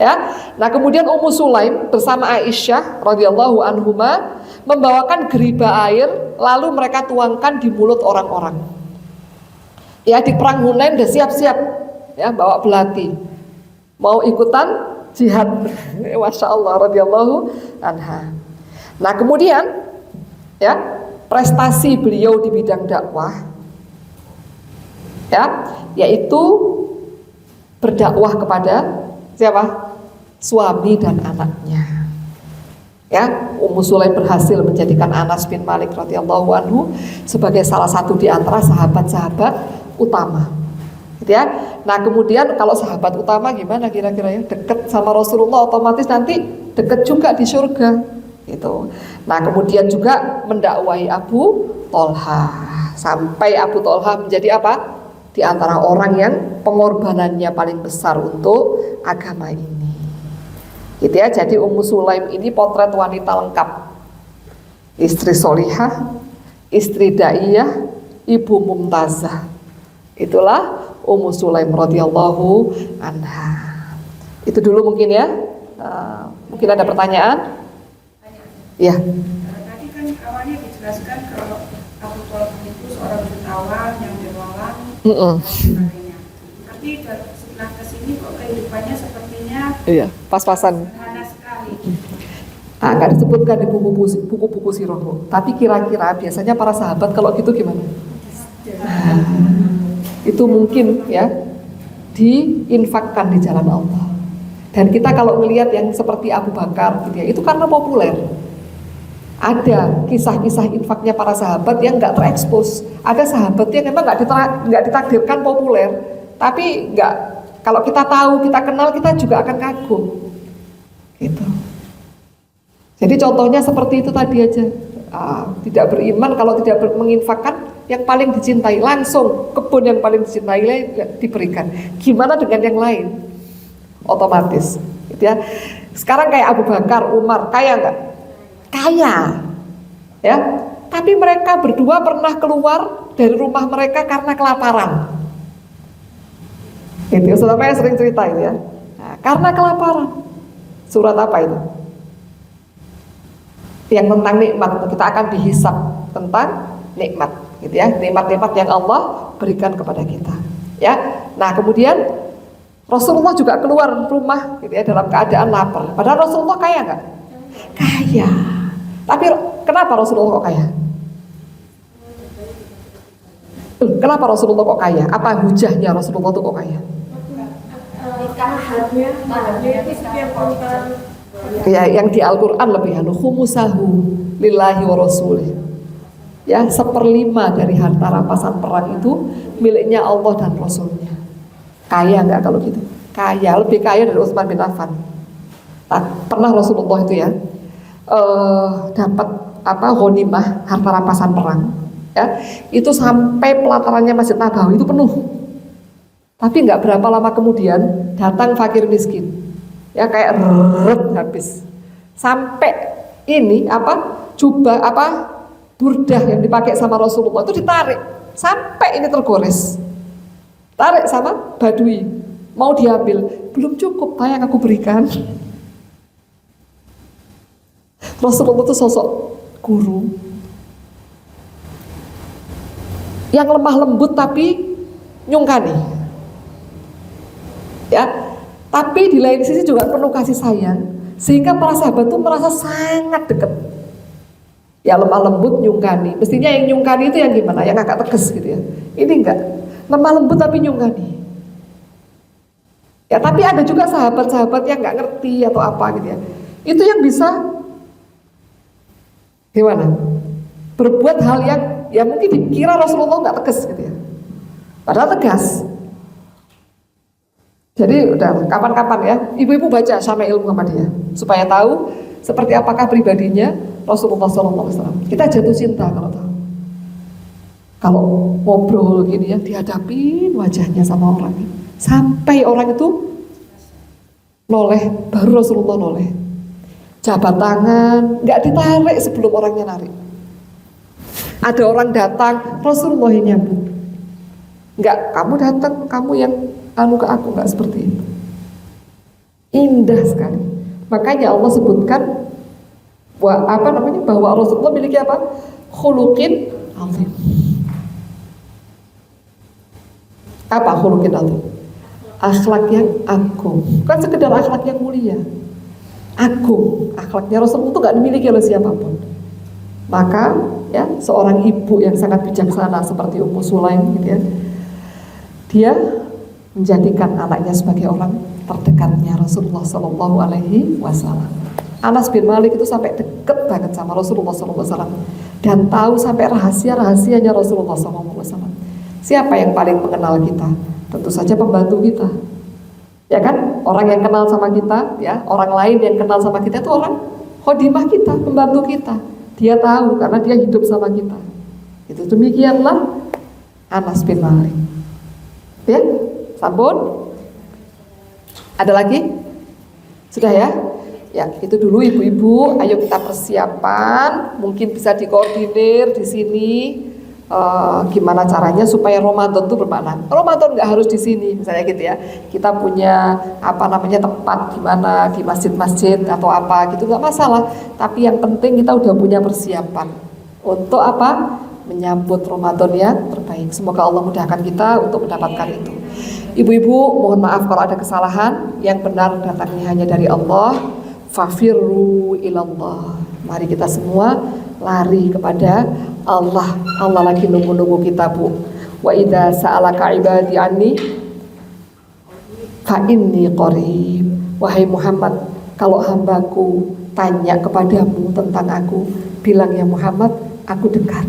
Speaker 1: ya. Nah, kemudian Ummu Sulaim bersama Aisyah radhiyallahu anhuma membawakan geriba air, lalu mereka tuangkan di mulut orang-orang. Ya, di perang Hunain udah siap-siap ya, bawa belati, mau ikutan jihad. Masya Allah radhiyallahu anha. Nah, kemudian ya, prestasi beliau di bidang dakwah ya, yaitu berdakwah kepada siapa? Suami dan anaknya. Ya, Ummu Sulaim berhasil menjadikan Anas bin Malik radhiyallahu anhu sebagai salah satu di antara sahabat-sahabat utama. Gitu ya. Nah, kemudian kalau sahabat utama gimana kira-kira ya? Dekat sama Rasulullah, otomatis nanti dekat juga di surga. Gitu. Nah, kemudian juga mendakwahi Abu Thalha sampai Abu Thalha menjadi apa? Di antara orang yang pengorbanannya paling besar untuk agama ini. Gitu ya. Jadi Ummu Sulaim ini potret wanita lengkap. Istri solihah, istri daiyah, ibu mumtazah. Itulah Ummu Sulaim radhiyallahu anha. Itu dulu mungkin ya. Mungkin ada pertanyaan? Iya.
Speaker 2: Tadi kan awalnya dijelaskan kalau Abu Thalha itu seorang jutawan yang dermawan dan sebagainya. Tapi setelah kesini kok kehidupannya sepertinya
Speaker 1: pas-pasan.
Speaker 2: sederhana sekali.
Speaker 1: Nggak disebutkan di buku-buku sirah. Tapi kira-kira biasanya para sahabat kalau gitu gimana? Itu mungkin ya diinfakkan di jalan Allah. Dan kita kalau melihat yang seperti Abu Bakar gitu ya, itu karena populer. Ada kisah-kisah infaknya para sahabat yang nggak terekspos. Ada sahabat yang memang nggak ditakdirkan populer, tapi kalau kita tahu, kita kenal, kita juga akan kagum. Gitu. Jadi contohnya seperti itu tadi aja. Tidak beriman kalau tidak menginfakkan yang paling dicintai, langsung kebun yang paling dicintai diberikan. Gimana dengan yang lain? Otomatis, gitu ya. Sekarang kayak Abu Bakar, Umar, kaya nggak? Kaya, ya. Tapi mereka berdua pernah keluar dari rumah mereka karena kelaparan. Gitu, saudara yang sering cerita itu ya. Nah, karena kelaparan. Surat apa itu? Yang tentang nikmat, kita akan dihisab tentang nikmat, gitu ya, nikmat-nikmat yang Allah berikan kepada kita, ya. Nah, kemudian Rasulullah juga keluar rumah, gitu ya, dalam keadaan lapar. Padahal Rasulullah kaya nggak? Kaya. Tapi kenapa Rasulullah kok kaya? Kenapa Rasulullah kok kaya? Apa hujahnya Rasulullah tuh kok kaya?
Speaker 3: Tahannya itu setiap kontan
Speaker 1: Ya, yang di Al-Quran lebih khumusahu lillahi wa rasulih. Ya, 1/5 dari harta rampasan perang itu miliknya Allah dan Rasulnya. Kaya nggak kalau gitu? Kaya, lebih kaya dari Utsman bin Affan. Nah, pernah Rasulullah itu ya dapat ghanimah, harta rampasan perang. Ya, itu sampai pelatarannya Masjid Nabawi itu penuh. Tapi nggak berapa lama kemudian datang fakir miskin. Ya kayak habis. Sampai ini jubah burdah yang dipakai sama Rasulullah itu ditarik sampai ini tergores. Tarik sama badui, mau diambil, belum cukup yang aku berikan. Rasulullah itu sosok guru yang lemah lembut tapi nyungkani. Ya, tapi di lain sisi juga penuh kasih sayang, sehingga para sahabat itu merasa sangat dekat. Ya, lemah lembut nyungkani. Mestinya yang nyungkani itu yang gimana? Yang agak tegas gitu ya. Ini enggak, lemah lembut tapi nyungkani. Ya, tapi ada juga sahabat-sahabat yang nggak ngerti atau apa gitu ya. Itu yang bisa gimana? Berbuat hal yang ya mungkin dikira Rasulullah nggak tegas gitu ya. Padahal tegas. Jadi udah kapan-kapan ya, ibu-ibu baca Syama'il Muhammadiyah supaya tahu seperti apakah pribadinya Rasulullah SAW. Kita jatuh cinta kalau tahu. Kalau ngobrol gini ya, dihadapin wajahnya sama orang ini. Sampai orang itu noleh, baru Rasulullah noleh. Jabat tangan, nggak ditarik sebelum orangnya narik. Ada orang datang, Rasulullah yang nyambut. Nggak, kamu datang, kamu yang ke aku, nggak seperti itu. Indah sekali. Makanya Allah sebutkan bahwa Rasulullah memiliki khuluqin azim. Apa khuluqin azim? Akhlak yang agung. Bukan sekedar akhlak yang mulia, agung. Akhlaknya Rasulullah itu nggak dimiliki oleh siapapun. Maka ya, seorang ibu yang sangat bijaksana seperti Ummu Sulaim gitu ya, dia menjadikan anaknya sebagai orang terdekatnya Rasulullah Shallallahu Alaihi Wasallam. Anas bin Malik itu sampai deket banget sama Rasulullah Shallallahu Alaihi Wasallam dan tahu sampai rahasia-rahasianya Rasulullah Shallallahu Alaihi Wasallam. Siapa yang paling mengenal kita? Tentu saja pembantu kita, ya kan? Orang yang kenal sama kita, ya, orang lain yang kenal sama kita itu orang khodimah kita, pembantu kita. Dia tahu karena dia hidup sama kita. Itu demikianlah Anas bin Malik. Ya. Sampun? Ada lagi? Sudah ya? Ya, itu dulu ibu-ibu. Ayo kita persiapan. Mungkin bisa dikoordinir di sini. Gimana caranya supaya Ramadan itu bermakna. Ramadan nggak harus di sini, misalnya gitu ya. Kita punya tempat gimana di masjid-masjid atau apa gitu, nggak masalah. Tapi yang penting kita udah punya persiapan untuk menyambut Ramadan yang terbaik. Semoga Allah mudahkan kita untuk mendapatkan itu. Ibu-ibu, mohon maaf kalau ada kesalahan. Yang benar datangnya hanya dari Allah. Fafirru ilallah. Mari kita semua lari kepada Allah. Allah lagi nunggu-nunggu kita, Bu. Wa idza sa'alaka ibadi anni fa inni qarib. Wahai Muhammad, kalau hambaku tanya kepadamu tentang aku, bilang ya Muhammad, aku dekat.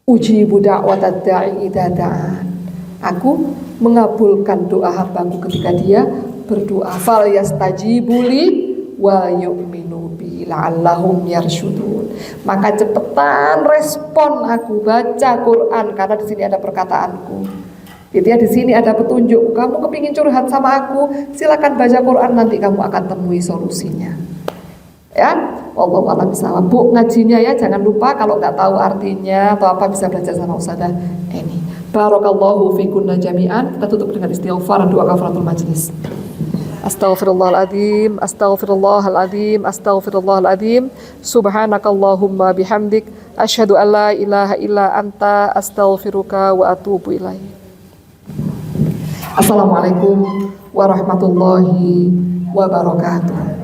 Speaker 1: Ujibu da'watad da'i idza da'an. Aku mengabulkan doa hambaku ketika dia berdoa. Fal yastajibuli wa yu'minu bi la'allahum yarsyudun. Maka cepetan respon aku, baca Quran karena di sini ada perkataanku. Gitu ya, di sini ada petunjuk. Kamu kepingin curhat sama aku, silakan baca Quran, nanti kamu akan temui solusinya. Ya, wallahu a'lam bishawab. Bu, ngajinya ya jangan lupa, kalau nggak tahu artinya atau apa bisa belajar sama Ustazah ini. Barakallahu fikunna jami'an. Kita tutup dengan istighfar dan doa kafaratul majlis. Astaghfirullahaladzim, astaghfirullahaladzim, astaghfirullahaladzim. Subhanakallahumma bihamdik, asyhadu an la ilaha illa anta, astaghfiruka wa atubu ilaih. Assalamualaikum warahmatullahi wabarakatuh.